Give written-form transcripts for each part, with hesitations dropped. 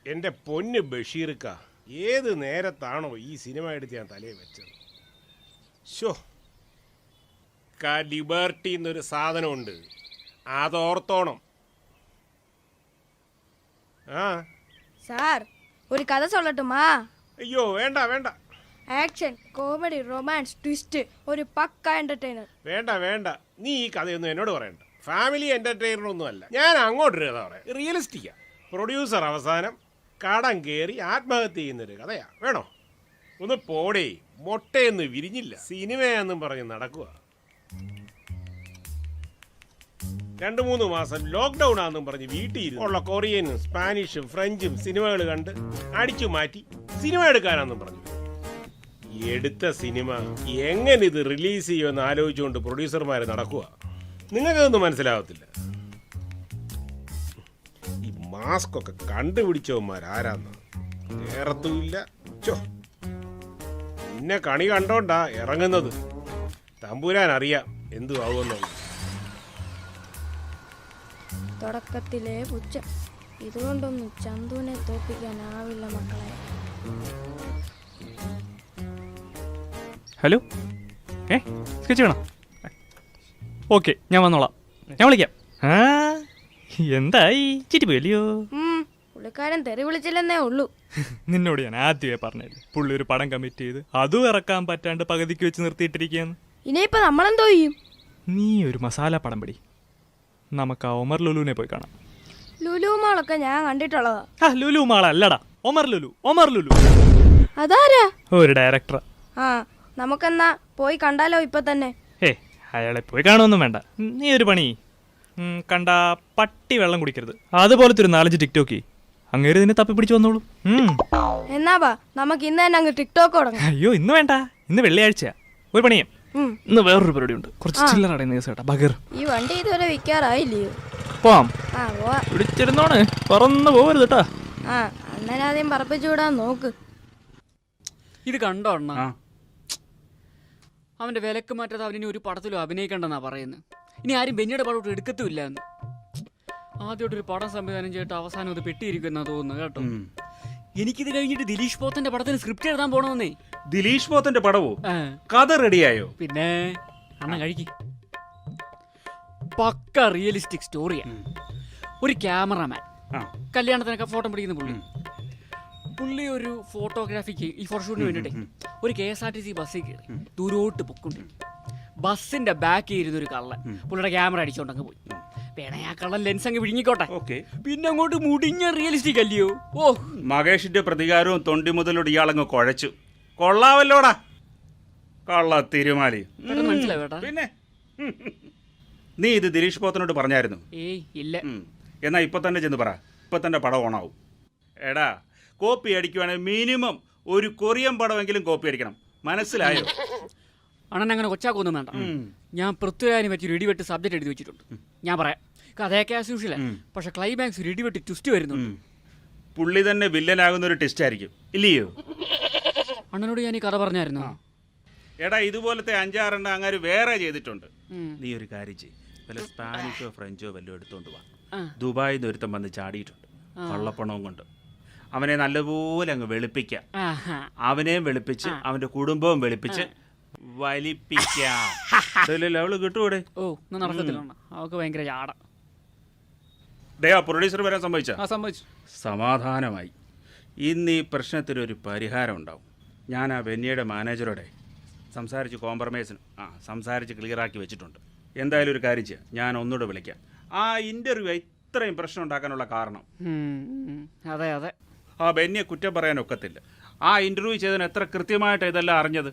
എൻ്റെ പൊന്ന് ബഷീർക്ക, ഏത് നേരത്താണോ ഈ സിനിമ എടുത്ത് ഞാൻ തലയിൽ വെച്ചത്? ഷോ, ലിബർട്ടി എന്നൊരു സാധനമുണ്ട്, അതോർത്തോണം. ആ സാർ, ഒരു കഥ சொல்லட்டுமா? അയ്യോ വേണ്ട വേണ്ട. ആക്ഷൻ, കോമഡി, റൊമാൻസ്, ട്വിസ്റ്റ്, ഒരു പക്ക എന്റർടൈനർ. വേണ്ട വേണ്ട, നീ ഈ കഥയൊന്നും എന്നോട് പറയണ്ട. ഫാമിലി എന്റർടൈനർ ഒന്നും അല്ല. ഞാൻ അങ്ങോട്ടൊരു കഥ പറയാം, റിയലിസ്റ്റിക്കാ. പ്രൊഡ്യൂസർ അവസാനം കടം കയറി ആത്മഹത്യ ചെയ്യുന്നൊരു കഥയാ. വേണോ? ഒന്ന് പോടേ, മൊട്ടയൊന്നും വിരിഞ്ഞില്ല, സിനിമയാന്നും പറഞ്ഞ് നടക്കുക. 2-3 മാസം ലോക്ക്ഡൌൺ ആണെന്നും പറഞ്ഞ് വീട്ടിൽ ഉള്ള കൊറിയനും സ്പാനിഷും ഫ്രഞ്ചും സിനിമകൾ കണ്ട് അടിച്ചു മാറ്റി സിനിമ എടുക്കാനാന്നും പറഞ്ഞു. എടുത്ത സിനിമ എങ്ങനെ ഇത് റിലീസ് ചെയ്യുമെന്ന് ആലോചിച്ചുകൊണ്ട് പ്രൊഡ്യൂസർമാർ നടക്കുക. നിങ്ങൾക്കതൊന്നും മനസ്സിലാവത്തില്ല. ഈ മാസ്ക് ഒക്കെ കണ്ടുപിടിച്ചവന്മാരാരാന്ന് നേരത്തുമില്ല. പിന്നെ കണി കണ്ടോണ്ടാ ഇറങ്ങുന്നത്. തമ്പുരാൻ അറിയാം എന്തു ആവുമെന്നുള്ളത്. തുടക്കത്തിലെ പുച്ഛം, ഇതുകൊണ്ടൊന്നും ചന്തുവിനെ തോപ്പിക്കാനാവില്ല മക്കളെ. ഹലോ, സ്കെച്ച് വേണം? ഓക്കെ, ഞാൻ വന്നോളാം, ഞാൻ വിളിക്കാം. ആ എന്തായി, ചിറ്റിപ്പോയല്ലയോ? പുള്ളിക്കാരൻ തെറി വിളിച്ചില്ലെന്നേ ഉള്ളൂ. നിന്നോട് ഞാൻ ആദ്യമേ പറഞ്ഞത്, പുള്ളി ഒരു പടം കമ്മിറ്റ് ചെയ്ത് അതും ഇറക്കാൻ പറ്റാണ്ട് പകുതിക്ക് വെച്ച് നിർത്തിയിട്ടിരിക്കുകയെന്ന്. ഇനിയിപ്പോ നമ്മളെന്തോ ചെയ്യും? നീ ഒരു മസാല പടം പിടി, നമുക്ക് ആ ഒമർ ലുലുവിനെ പോയി കാണാം. ലുലു മാളൊക്കെ ഞാൻ കണ്ടിട്ടുള്ളതാ. ആ ലുലു മാളല്ലടാ, ഒമർ ലുലു. ഒമർ ലുലു അതാരാ? ഒരു ഡയറക്ടർ. ആ, നമുക്കെന്നാ പോയി കണ്ടാലോ ഇപ്പൊ തന്നെ? അയാളെ പോയി കാണുമൊന്നും വേണ്ട. നീ ഒരു പണി, കണ്ട പട്ടി വെള്ളം കുടിക്കരുത്, അതുപോലത്തെ ഒരു 4-5 ടിക്ടോക്ക് അങ്ങേര് നിന്നെ തപ്പി പിടിച്ചു വന്നോളൂ. എന്നാ ബാ, നമുക്ക് ഇന്ന് തന്നെ അങ്ങ് ടിക്ടോക്ക് തുടങ്ങാം. അയ്യോ ഇന്ന് വേണ്ട, ഇന്ന് വെള്ളിയാഴ്ചയാ. ഒരു പണിയാം, ഇന്ന് വേറൊരു പരിപാടി ഉണ്ട്, കുറച്ച് ചില്ലറ അടയുന്ന കേസ് കേട്ടാ. ബഗർ ഈ വണ്ടി ഇതുവരെ വിൽക്കാറായില്ലയോ? പോവാം. ആ പോവാ. പിടിച്ചിരുന്നോണ്, പറന്ന് പോകരുത് കേട്ടാ. ആ, അണ്ണനാദ്യം പറപ്പിച്ചു വിടാൻ നോക്ക്. ഇത് കണ്ടോ അണ്ണ? അവന്റെ വിലക്ക് മാറ്റാതെ അവനിനി ഒരു പടത്തിലും അഭിനയിക്കണ്ടെന്നാ പറയുന്നത്. ഇനി ആരും ബെന്നിയുടെ പടം എടുക്കത്തുമില്ല എന്ന്. ആദ്യമായിട്ടൊരു പടം സംവിധാനം ചെയ്തിട്ട് അവസാനം അത് പെട്ടിയിരിക്കുന്ന തോന്നുന്നു കേട്ടോ. എനിക്കിത് കഴിഞ്ഞിട്ട് ദിലീഷ് പോത്തന്റെ പടത്തിന് സ്ക്രിപ്റ്റ് എഴുതാൻ പോണമെന്നേ. ദിലീഷ് പോത്തന്റെ പടവോ? കഥ റെഡിയായോ? പിന്നെ അണ്ണ കഴിക്ക്. പക്ക റിയലിസ്റ്റിക് സ്റ്റോറിയാ. ഒരു ക്യാമറാമാൻ കല്യാണത്തിനൊക്കെ ഫോട്ടോ പിടിക്കുന്ന പുള്ളി ഒരു ഫോട്ടോഗ്രാഫിക്ക് ഈ ഫോട്ടോഷൂട്ടിന് വേണ്ടിയിട്ടേ ഒരു KSRTC ബസ്സിൽ കയറി ദൂരോട്ട് പൊക്കൊണ്ടിരിക്കും. ബസ്സിന്റെ ബാക്കിൽ ഇരുന്നൊരു കള്ളൻ പുള്ളിയുടെ ക്യാമറ അടിച്ചോണ്ടങ്ങ് പോയി. വേണേ ആ കള്ളൻ ലെൻസ് അങ്ങ് വിഴുങ്ങിക്കോട്ടെ. പിന്നെ അങ്ങോട്ട് മുടിഞ്ഞ റിയലിസ്റ്റിക് അല്ലയോ? ഓ, മകേഷിന്റെ പ്രതികാരവും തൊണ്ടി മുതലോട് ഇയാളങ്ങ് കുഴച്ചു. കൊള്ളാവല്ലോടാ കള്ള തിരുമാലി. മനസ്സിലായി കേട്ടാ? പിന്നെ നീ ഇത് ദിലീഷ് പോത്തനോട് പറഞ്ഞായിരുന്നു? ഏയ് ഇല്ല. എന്നാ ഇപ്പൊ തന്നെ ചെന്ന് പറ, ഇപ്പൊ തന്നെ പടം ഓണാവും. എടാ, കോപ്പി അടിക്കുവാണെങ്കിൽ മിനിമം ഒരു കൊറിയൻ പടമെങ്കിലും കോപ്പി അടിക്കണം, മനസ്സിലായോ? അണ്ണൻ അങ്ങനെ കൊച്ചാക്കൊന്നും വേണ്ട. ഞാൻ പൃഥ്വിരാജിനെ പറ്റി ഇടിവെട്ട് സബ്ജക്ട് എഴുതി വെച്ചിട്ടുണ്ട്. ഞാൻ പറയാം, കഥയൊക്കെ ആസ് യൂഷ്വൽ, പക്ഷെ ക്ലൈമാക്സ് ഒരു ഇടിവെട്ട് ട്വിസ്റ്റ് വരുന്നുണ്ട്. പുള്ളി തന്നെ വില്ലനാകുന്ന ഒരു ട്വിസ്റ്റ് ആയിരിക്കും, ഇല്ലയോ? അണ്ണനോട് ഞാൻ ഈ കഥ പറഞ്ഞായിരുന്നു. എടാ, ഇതുപോലത്തെ 5-6 അങ്ങനെ വേറെ ചെയ്തിട്ടുണ്ട്. നീ ഒരു കാര്യം ചെയ്യ്, വല്ല സ്പാനിഷോ ഫ്രഞ്ചോ വല്ലതും എടുത്തോണ്ട് വാ. ദുബായിൽ നിന്ന് ഒരുത്തം വന്ന് ചാടിയിട്ടുണ്ട് കള്ളപ്പണവും കൊണ്ട്. അവനെ നല്ലപോലെ അങ്ങ് വെളുപ്പിക്കാം. അവനെയും വെളുപ്പിച്ച് അവന്റെ കുടുംബവും വെളുപ്പിച്ച് വലിപ്പിക്കാം. അവള് കിട്ടൂടെ? ഓ, നടക്കത്തില്ല, അവക്ക് ഭയങ്കര ചാട. പ്രൊഡ്യൂസർ വരാൻ സമ്മതിച്ചു. സമാധാനമായി. ഇന്ന് ഈ പ്രശ്നത്തിനൊരു പരിഹാരം ഉണ്ടാവും. ഞാൻ ആ ബെന്നിയുടെ മാനേജറോടെ സംസാരിച്ച് സംസാരിച്ച് ക്ലിയറാക്കി വെച്ചിട്ടുണ്ട്. എന്തായാലും ഒരു കാര്യം ചെയ്യാം, ഞാൻ ഒന്നുകൂടെ വിളിക്കാം. ആ ഇന്റർവ്യൂ ഇത്രയും പ്രശ്നം ഉണ്ടാക്കാനുള്ള കാരണം അതെ അതെ ആ ബെന്നിയെ കുറ്റം പറയാനൊക്കത്തില്ല. ആ ഇന്റർവ്യൂ ചെയ്തതിന് എത്ര കൃത്യമായിട്ട് ഇതെല്ലാം അറിഞ്ഞത്.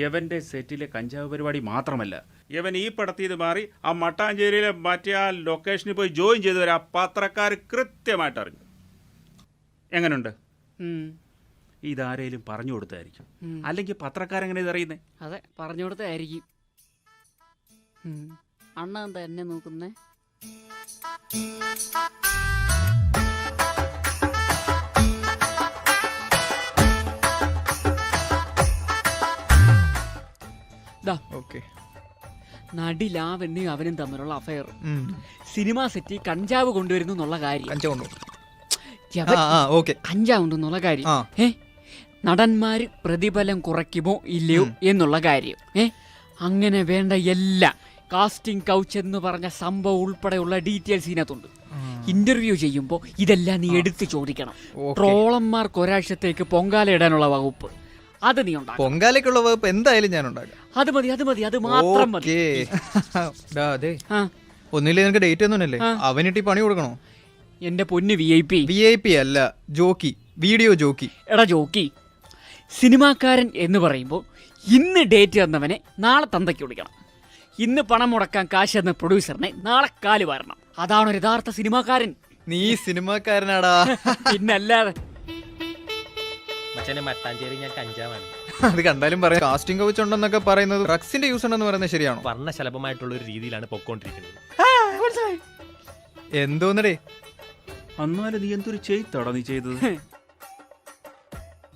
യവന്റെ സെറ്റിലെ കഞ്ചാവ് പരിപാടി മാത്രമല്ല, യവൻ ഈ പടത്തിൽ നിന്ന് മാറി ആ മട്ടാഞ്ചേരിയിലെ മറ്റേ ആ ലൊക്കേഷനിൽ പോയി ജോയിൻ ചെയ്തവരെ ആ പത്രക്കാർ കൃത്യമായിട്ട് അറിഞ്ഞു. എങ്ങനെയുണ്ട്? ഇതാരേലും പറഞ്ഞു കൊടുത്തായിരിക്കും, അല്ലെങ്കിൽ പത്രക്കാരെങ്ങനെ ഇതറിയുന്നേ? അതെ, പറഞ്ഞു കൊടുത്തായിരിക്കും. അണ്ണ എന്താ എന്നെ നോക്കുന്നേ? നടി ലാവണ്യും അവനും തമ്മിലുള്ള അഫയർ, സിനിമാ സെറ്റിൽ കഞ്ചാവ് കൊണ്ടുവരുന്നു എന്നുള്ള കാര്യം. ഓക്കെ. 5 കാര്യം ആ. നടന്മാര് പ്രതിഫലം കുറയ്ക്കുമോ ഇല്ലയോ എന്നുള്ള കാര്യം. അങ്ങനെ വേണ്ട എല്ലാ കാസ്റ്റിംഗ് കൗച്ച് എന്ന് പറഞ്ഞ സംഭവം ഉൾപ്പെടെയുള്ള ഡീറ്റെയിൽസ് ഇതിനകത്തുണ്ട്. ഇന്റർവ്യൂ ചെയ്യുമ്പോൾ ഇതെല്ലാം നീ എടുത്ത് ചോദിക്കണം. ട്രോളന്മാർക്ക് ഒരാഴ്ചത്തേക്ക് പൊങ്കാല ഇടാനുള്ള വകുപ്പ് അത് നീ ഉണ്ടാക്കും. പൊങ്കാലയ്ക്കുള്ള വകുപ്പ് എന്തായാലും ഞാൻ ഉണ്ടാക്കാം. അത് മതി, അത് മാത്രം മതി. അതെ, ഒന്നില്ലേ നിനക്ക് ഡേറ്റ് ഒന്നുമില്ലേ? അവനിട്ട് പണി കൊടുക്കണോ? എന്റെ പൊന്ന് VIP. VIP അല്ല, ജോക്കി, വീഡിയോ ജോക്കി. എടാ ജോക്കി, സിനിമാക്കാരൻ എന്ന് പറയുമ്പോൾ ഇന്ന് ഡേറ്റ് തന്നവനെ നാളെ തന്തയ്ക്ക് വിളിക്കണം. ഇന്ന് പണം മുടക്കാൻ കാശ് എന്ന പ്രൊഡ്യൂസറിനെ നാളെ കാല് വാരണം. അതാണ് ഒരു യഥാർത്ഥ സിനിമാക്കാരൻ. നീ സിനിമാക്കാരനാടാ. പിന്നല്ലാതെ. മട്ടാഞ്ചേരി ഞാൻ കഞ്ചാവാണ്. അത് കണ്ടാലും പറയാം. കാസ്റ്റിംഗ് കൗച്ച് ഉണ്ടെന്നൊക്കെ പറയുന്നത് ഡ്രഗ്സിന്റെ യൂസ് ഉണ്ടെന്ന് പറയുന്നത് ശരിയാണോ? വർണ്ണശലഭമായിട്ടുള്ള ഒരു രീതിയിലാണ് പൊക്കോണ്ടിരിക്കുന്നത്. എന്തോന്നടേ? എന്നാലും നീ എന്തൊരു ചെയ്തോടാ നീ ചെയ്തത്?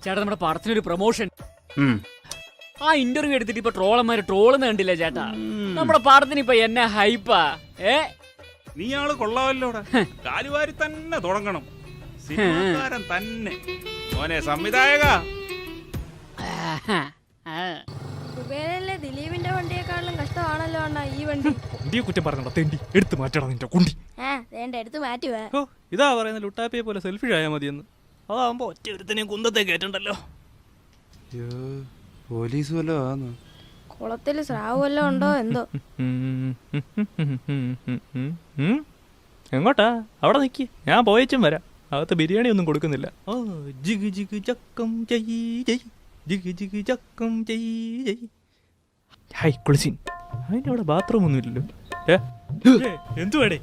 ചേട്ടാ, നമ്മുടെ പടത്തിനൊരു പ്രൊമോഷൻ. ആ ഇന്റർവ്യൂ എടുത്തിട്ട് ഇപ്പൊ ട്രോളന്മാര് ട്രോളെന്ന് കണ്ടില്ല ചേട്ടാ. നമ്മുടെ പടത്തിന് ഇപ്പൊ എന്നെ ഹൈപ്പാ. നീ ആള് കൊള്ളാമല്ലോടാ. കാലുവാരി തന്നെ തുടങ്ങണം. സിനിമാക്കാരൻ തന്നെ. മോനെ സംവിധായക, കുബേരനിലെ ദിലീപിന്റെ വണ്ടിയെക്കാളും കഷ്ടമാണല്ലോ അണ്ണാ ഈ വണ്ടി. വണ്ടിയെ കുറ്റം പറഞ്ഞോ തെണ്ടി, എടുത്ത് മാറ്റണം നിന്റെ കുണ്ടി. വേണ്ട, എടുത്ത് മാറ്റുവേ. ഓ, ഇതാ പറയുന്ന ലുട്ടാപ്പിയെ പോലെ സെൽഫി ആയാൽ മതിയെന്ന്. അതാവുമ്പോ ഒറ്റ ഒരുത്തനെയും കുന്തത്തെ കേട്ടുണ്ടല്ലോ. പോലീസ് വല്ലോ ആന്നോ? കുളത്തില് സ്രാവ് വല്ലോ ഉണ്ടോ എന്തോ. എങ്ങോട്ടാ? അവിടെ നിക്ക്, ഞാൻ പോയച്ചും വരാം. അകത്ത് ബിരിയാണി ഒന്നും കൊടുക്കുന്നില്ല. ഓ ജിഗ് ജിഗ് ചക്കം ജയ് ജയ്, ജിഗ് ജിഗ് ചക്കം ജയ് ജയ്. ഹൈ കുളിസിൻ, അതിൻ്റെ അവിടെ ബാത്റൂം ഒന്നും ഇല്ലല്ലോ. എന്തുവാടേ?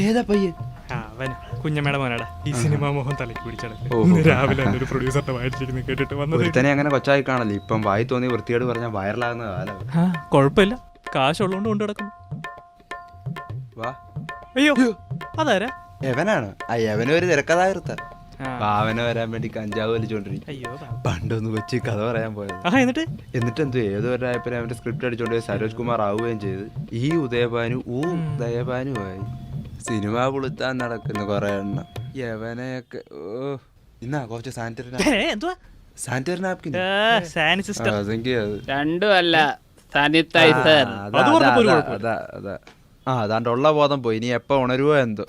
ഏതാ പയ്യൻ? അവൻ കുഞ്ഞമ്മയുടെ മോനാടാ. ഈ സിനിമാ മോഹൻ തലയ്ക്ക് പിടിച്ചടക്ക്. രാവിലെ തന്നെ ഒരു പ്രൊഡ്യൂസറിന്റെ വായിച്ചിരുന്ന് കേട്ടിട്ട് വന്നത്. ഒരുത്തനെ അങ്ങനെ കൊച്ചായി കാണല്ലേ. ഇപ്പം വായി തോന്നി വൃത്തിയോട് പറഞ്ഞാൽ വൈറലാകുന്ന കാലം. കുഴപ്പമില്ല, കാശുള്ളതുകൊണ്ട് കൊണ്ടു നടക്കുന്നു. വാ. അയ്യോ, അതാരാ? എവനാണ്. എവനൊരു തിരക്കഥാകൃത്ത. അവനെ വരാൻ വേണ്ടി കഞ്ചാവ് വലിച്ചോണ്ടിരിക്കും. അയ്യോ, പണ്ടൊന്ന് വെച്ച് കഥ പറയാൻ പോയത്. എന്നിട്ട് എന്തോ ഏതോ ഒരായപ്പനെ അവന്റെ സ്ക്രിപ്റ്റ് അടിച്ചോണ്ട് സരോജ് കുമാർ ആവുകയും ചെയ്ത് ഈ ഉദയഭാനു ദയഭാനുമായി സിനിമ പുളുത്താൻ നടക്കുന്ന കൊറേ എണ്ണം. യവനെയൊക്കെ ഇന്നാ കുറച്ച് സാനിറ്ററി നാപ്കിൻ. രണ്ടുമല്ല, സാനിറ്റൈസർ. അതാണ്ട് ഉള്ള ബോധം പോയി. ഇനി എപ്പ ഉണരുവോ എന്തോ.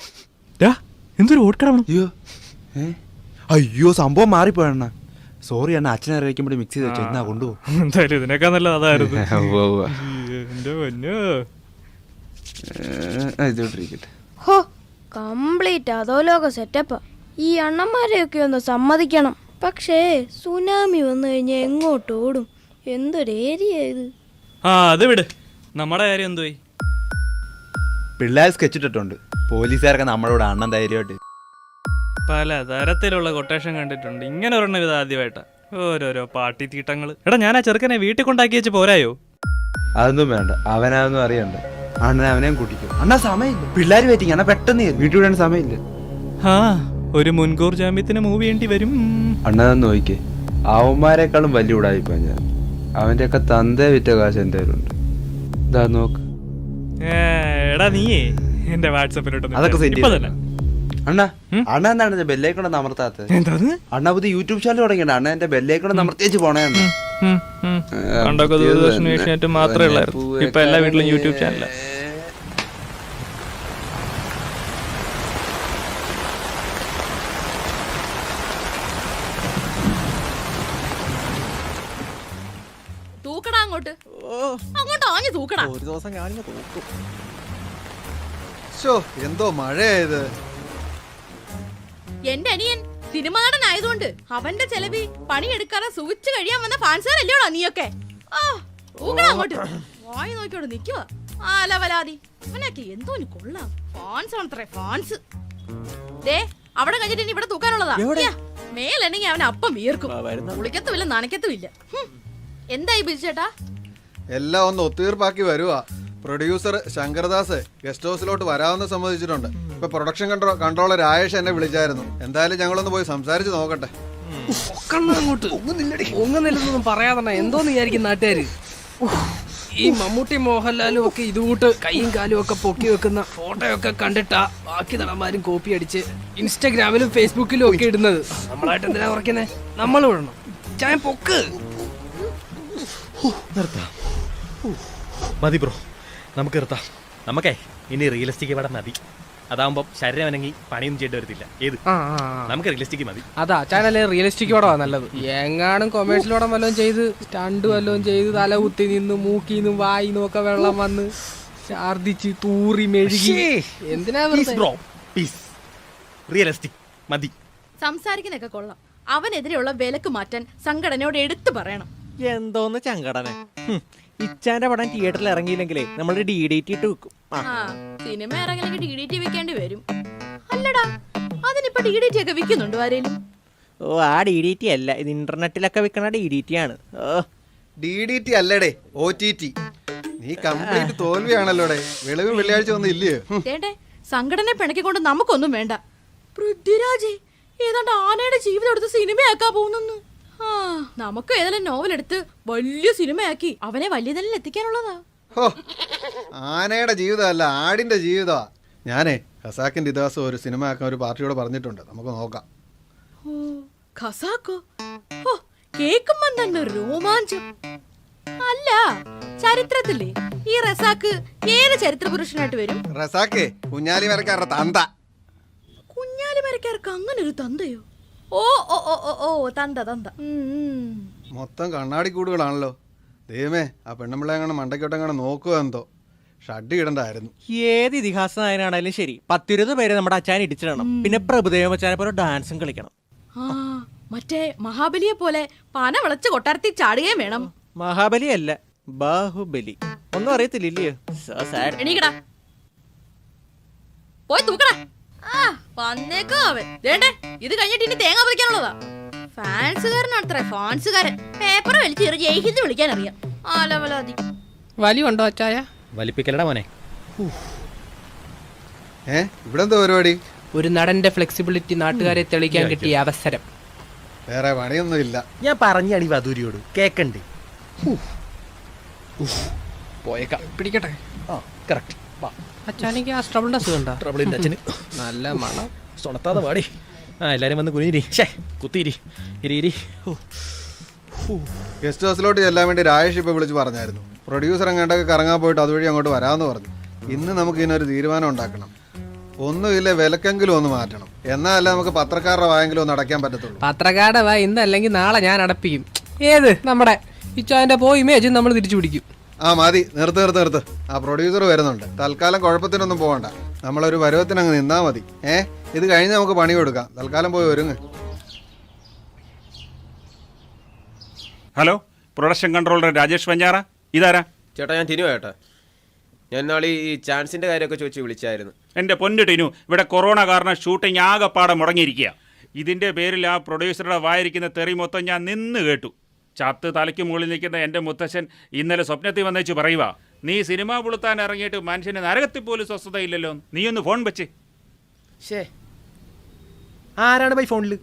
എന്തൊരു ഓടിക്കണം. അയ്യോ, സംഭവം മാറിപ്പോയണ്ണ. സോറി അണ്ണ, അച്ഛനെ അറിയിക്കുമ്പോൾ മിക്സ് ചെയ്ത് വെച്ചോ. എന്നാ കൊണ്ടുപോകും. എന്തായാലും ഇതിനേക്കാൾ നല്ലത് അതായിരുന്നു. ഇതോട്ടിരിക്കട്ടെ. ഹോ, കംപ്ലീറ്റ് അധോലോക സെറ്റപ്പാ. ഈ അണ്ണന്മാരെയൊക്കെ ഒന്ന് സമ്മതിക്കണം. പക്ഷേ സുനാമി വന്നു കഴിഞ്ഞാൽ എങ്ങോട്ട് ഓടും? എന്തൊരു ഏരിയ ഇത്. അത് വിട്, നമ്മുടെ കാര്യം എന്തുവായി? പിള്ളേർ സ്കെച്ചിട്ടിട്ടുണ്ട്. പോലീസുകാരൊക്കെ നമ്മളോട് അണ്ണൻ ധൈര്യമായിട്ട്. പല തരത്തിലുള്ള കൊട്ടേഷൻ കണ്ടിട്ടുണ്ട്. ഇങ്ങനെ ഒരെണ്ണം ഇത് ആദ്യമായിട്ടാ. ഓരോരോ പാട്ടി തീട്ടങ്ങൾ. എടാ, ഞാൻ ആ ചെറുക്കനെ വീട്ടിൽ കൊണ്ടാക്കി വെച്ച് പോരായോ? അതൊന്നും വേണ്ട, അവനൊന്നും അറിയണ്ട. അണ്ണൻ അവനെയും കൂട്ടിക്കും. അണ്ണാ സമയമില്ല, പിള്ളേർ വെയിറ്റിങ്. അണ്ണാ പെട്ടെന്ന് വീട്ടിൽ വിടാൻ സമയമില്ല. ഒരു മുൻകൂർ ജാമ്യത്തിന് മൂവ് ചെയ്യേണ്ടി വരും. അണ്ണൻ നോക്കിക്കേ, അവന്മാരെക്കാളും വലിയ ഉടായിപ്പാ ഞാൻ. അവന്റെയൊക്കെ തന്തേ വിറ്റ കാശ് എന്തായാലും ഉണ്ട്. ഇതാ നോക്ക്. എടാ നീയേ എന്റെ വാട്സാപ്പിലോട്ട് അതൊക്കെ സെന്റ്. അണ്ണാ അണ്ണ എന്താണ് ബെല്ലേക്കൊണ്ട് അമർത്താത്തത്? അണ്ണ പുതിയ യൂട്യൂബ് ചാനൽ തുടങ്ങിയാണ്. അണ്ണ എന്റെ ബെല്ലേക്കൊണ്ട് അമർത്തിച്ച് പോണേ. പണ്ടൊക്കെ ദൂരദർശൻ ഏഷ്യാനെറ്റ് മാത്രമേ ഉള്ളായിരുന്നു. ഇപ്പൊ എല്ലാ വീട്ടിലും യൂട്യൂബ് ചാനലാ. തൂക്കടാ അങ്ങോട്ട്, അങ്ങോട്ട് ആഞ്ഞു തൂക്കടാ. ഒരു ദിവസം കാണിഞ്ഞ തൂക്കും. എന്തോ മഴയായത്. എന്റെ അനിയൻ സിനിമ നടനായതുകൊണ്ട് അവന്റെ ചെലവി പണിയെടുക്കാതെ സൂചിച്ചു കഴിയാൻ വന്ന ഫാൻസുകാരല്ലേടാ നീയൊക്കെ. തൂക്കടാ അങ്ങോട്ട്. വായി നോക്കിയോട് നിക്കുവാ ആലവലാതി. അവനൊക്കെ എന്തോ കൊള്ളാം. Fans ആണത്രേ, fans. ദേ, അവിടെ കഴിഞ്ഞിട്ട് ഇനി ഇവിടെ തൂക്കാനുള്ളതാ. മേലെണെങ്കിൽ അവൻ അപ്പം വീർക്കും. കുളിക്കത്തുമില്ല, നനയ്ക്കത്തുമില്ല. എന്തായി ബിജുചേട്ടാ? എല്ലാം ഒന്ന് ഒത്തീർപ്പാക്കി വരുവാ. പ്രൊഡ്യൂസർ ശങ്കർദാസ് ഗസ്റ്റ് ഹൗസിലോട്ട് വരാമെന്ന് സമ്മതിച്ചിട്ടുണ്ട്. ഇപ്പൊ പ്രൊഡക്ഷൻ കൺട്രോളർ രാജേഷ് എന്നെ വിളിച്ചായിരുന്നു. എന്തായാലും ഞങ്ങളൊന്ന് പോയി സംസാരിച്ച് നോക്കട്ടെ. ഒങ്ങുന്നില്ലെന്നൊന്നും പറയാതെ എന്തോന്ന് വിചാരിക്കും നാട്ടുകാര്. ഈ മമ്മൂട്ടി മോഹൻലാലും ഒക്കെ ഇതുകൂട്ട് കൈയും കാലും ഒക്കെ പൊക്കി വെക്കുന്ന ഫോട്ടോയൊക്കെ കണ്ടിട്ടാ ബാക്കി നടന്മാരും കോപ്പി അടിച്ച് ഇൻസ്റ്റാഗ്രാമിലും ഫേസ്ബുക്കിലും ഒക്കെ ഇടുന്നത്. നമ്മളായിട്ട് എന്തിനാ കുറയ്ക്കുന്നേ? നമ്മൾ വിടണം. ചായ പൊക്ക്. നിർത്താം. മതി ബ്രോ, നമുക്ക് നിർത്താം. നമുക്കേ ഇനി റിയലിസ്റ്റിക് പടം മതി. അതാവുമ്പോ ശരീരം അനങ്ങി പണിയൊന്നും ചെയ്യേണ്ടി വരത്തില്ല. ഏത് നമുക്ക് റിയലിസ്റ്റിക് മതി. അതാ ചാനല്ലേ റിയലിസ്റ്റിക് പടമാ നല്ലത്. എങ്ങാനും കൊമേഴ്ഷ്യൽ പടം വല്ലതും ചെയ്ത് സ്റ്റണ്ട് വല്ലതും ചെയ്ത് തല കുത്തി നിന്ന് മൂക്കിന്നും വായിന്നും ഒക്കെ വെള്ളം വന്ന് ഛർദിച്ച് തൂറി മെഴുകി എന്തിനാ ബ്രോ പീസ്. റിയലിസ്റ്റിക് മതി. സംസാരിക്കുന്നൊക്കെ കൊള്ളാം. അവനെതിരെയുള്ള വിലക്ക് മാറ്റാൻ സംഘടനയോട് എടുത്തു പറയണം. എന്തോന്ന് ചങ്കടനെ. ഇച്ചാന്റെ പടം തിയേറ്ററിൽ ഇറങ്ങിയില്ലെങ്കിലേ നമ്മൾ DDT ഇട്ട് വെക്കും. സിനിമ ഇറങ്ങില്ലെങ്കിൽ DDT വെക്കേണ്ടി വരും. അല്ലടാ, അതിനിപ്പോ DDT ഒക്കെ വിൽക്കുന്നുണ്ടോ ആരേലും? ഓ, ആ DDT അല്ല, ഇത് ഇന്റർനെറ്റിലൊക്കെ വിൽക്കണ DDT ആണ്. DDT അല്ലേടേ, OTT. നീ കംപ്ലീറ്റ് തോൽവിയാണല്ലോടെ. വെളിവും വെള്ളിയാഴ്ച ഒന്നും ഇല്ലയോ? വേണ്ടേ, സംഘടന പിണക്കിക്കൊണ്ട് നമുക്കൊന്നും വേണ്ട. പൃഥ്വിരാജ് ഏതാണ്ട് ആനയുടെ ജീവിതം എടുത്ത് സിനിമയാക്കാൻ പോകുന്നു. നമുക്ക് ഏതെങ്കിലും നോവൽ എടുത്ത് വലിയ സിനിമയാക്കി അവനെ വലിയ നിലയിൽ എത്തിക്കാനുള്ളതാ. ആനയുടെ ജീവിതമല്ല, ആടിന്റെ ജീവിതമാ. ഞാനേ ഖസാക്കിന്റെ ദിവസം ഒരു സിനിമ ആക്കാൻ ഒരു പാർട്ടിയോട് പറഞ്ഞിട്ടുണ്ട്. നമുക്ക് നോക്കാം. ഖസാക്കോ? കേക്കുമ്പോ തന്നെ രോമാഞ്ചം. അല്ല, ചരിത്രത്തില്ലേ ഈ റസാക്ക് ഏത് ചരിത്ര പുരുഷനായിട്ട് വരും? റസാക്കേ കുഞ്ഞാലി വരക്കാരുടെ തന്ത. കുഞ്ഞാലി വരക്കാർക്ക് അങ്ങനെ ഒരു തന്തയോ? ഓ ഓ ഓ ഓ ഓ തന്ത തന്ത. മൊത്തം കണ്ണാടി കൂടുകളാണല്ലോ. ദൈവമേ, ആ പെണ്ണുമ്പിള്ളേങ്ങനെ മണ്ടയ്ക്കോട്ടെങ്ങനെ നോക്കുക എന്തോ. ഷഡ് ഇടണ്ടായിരുന്നു. ഏത് ഇതിഹാസ നായനാണേലും ശരി 10-20 പേര് നമ്മുടെ അച്ഛൻ ഇടിച്ചിടണം. പിന്നെ പ്രഭുദേവ അച്ഛനെ പോലെ ഡാൻസും കളിക്കണം. മറ്റേ മഹാബലിയെ പോലെ പന വിളച്ച് കൊട്ടാരത്തിൽ ചാടുകയും വേണം. മഹാബലി അല്ല, ബാഹുബലി. ഒന്നും അറിയത്തില്ലയോ? എണീക്കടാ, പോയി തൂക്കടാ. വന്നേക്കോ അവൻ. ദേണ്ടേ, ഇത് കഴിഞ്ഞിട്ട് ഇനി തേങ്ങ പറിക്കാനുള്ളതാ. ഫാൻസുകാരനാണത്രേ, ഫാൻസുകാരൻ. പേപ്പർ വലിച്ച് ജയിഹിന്ദ് വിളിക്കാൻ അറിയാം. ആലവലാതി. വലിയുണ്ടോ അച്ചായ? വലിപ്പിക്കലടാ മോനെ. ഇവിടെ എന്താ പരിപാടി? ഒരു നടന്റെ ഫ്ലെക്സിബിലിറ്റി നാട്ടുകാരെ തെളിയിക്കാൻ കിട്ടിയ അവസരം. വേറെ പണിയൊന്നും ഇല്ല. ഞാൻ പറഞ്ഞാണ് ഈ വധൂരിയോട് കേക്കണ്ടേ. പോയേക്കാം, പിടിക്കട്ടെ. കറക്റ്റ്. അച്ഛനെങ്കിൽ ആ സ്ട്രബിളിന്റെ അസുഖം ട്രബിളിന്റെ അച്ഛന് നല്ല മണം. സ്വണത്താതെ പാടി. എല്ലാരും വന്ന് കുനിരി കുത്തിരി ഇരി. ഗസ്റ്റ് ഹൗസിലോട്ട് ചെല്ലാൻ വേണ്ടി രാജേഷ് ഇപ്പൊ വിളിച്ച് പറഞ്ഞായിരുന്നു. പ്രൊഡ്യൂസർ അങ്ങോട്ടൊക്കെ കറങ്ങാൻ പോയിട്ട് അതുവഴി അങ്ങോട്ട് വരാമെന്ന് പറഞ്ഞു. ഇന്ന് നമുക്ക് ഇതിനൊരു തീരുമാനം ഉണ്ടാക്കണം. ഒന്നുമില്ല, വിലക്കെങ്കിലും ഒന്ന് മാറ്റണം. എന്നാലേ നമുക്ക് പത്രക്കാരുടെ വായെങ്കിലും ഒന്ന് അടയ്ക്കാൻ പറ്റത്തുള്ളൂ. പത്രക്കാരുടെ വായ ഇന്നല്ലെങ്കിൽ നാളെ ഞാൻ അടപ്പിക്കും. ഏത് നമ്മുടെ ഇച്ചാന്റെ പോയി ഇമേജ് നമ്മൾ തിരിച്ചു പിടിക്കും. മതി, നിർത്ത്. ആ പ്രൊഡ്യൂസർ വരുന്നുണ്ട്. തൽക്കാലം കുഴപ്പത്തിനൊന്നും പോകണ്ട. നമ്മളൊരു പരുവത്തിനങ്ങ് നിന്നാ മതി. ഇത് കഴിഞ്ഞ് നമുക്ക് പണി കൊടുക്കാം. തൽക്കാലം പോയി ഒരുങ്ങ്. ഹലോ, പ്രൊഡക്ഷൻ കൺട്രോളർ രാജേഷ് വഞ്ഞാറ. ഇതാരാ? ചേട്ടാ, ഞാൻ ടിനു ചേട്ടാ. ഞാൻ നാളെ ഈ ചാൻസിന്റെ കാര്യമൊക്കെ ചോദിച്ച് വിളിച്ചായിരുന്നു. എൻ്റെ പൊന്നു ടിനു, ഇവിടെ കൊറോണ കാരണം ഷൂട്ടിംഗ് ആകെപ്പാടെ മുടങ്ങിയിരിക്കുക. ഇതിൻ്റെ പേരിൽ ആ പ്രൊഡ്യൂസറുടെ വായിരിക്കുന്ന തെറി മൊത്തം ഞാൻ നിന്ന് കേട്ടു. ചത്ത് തലയ്ക്ക് മുകളിൽ നിൽക്കുന്ന എൻ്റെ മുത്തശ്ശൻ ഇന്നലെ സ്വപ്നത്തിൽ വന്നേച്ച് പറയുക, നീ സിനിമ പുളുത്താൻ ഇറങ്ങിയിട്ട് മനുഷ്യന് നരകത്തിൽ പോലും സ്വസ്ഥതയില്ലല്ലോ. നീ ഒന്ന് ഫോൺ വെച്ച്. ആരാണ് ബൈ ഫോണിൽ?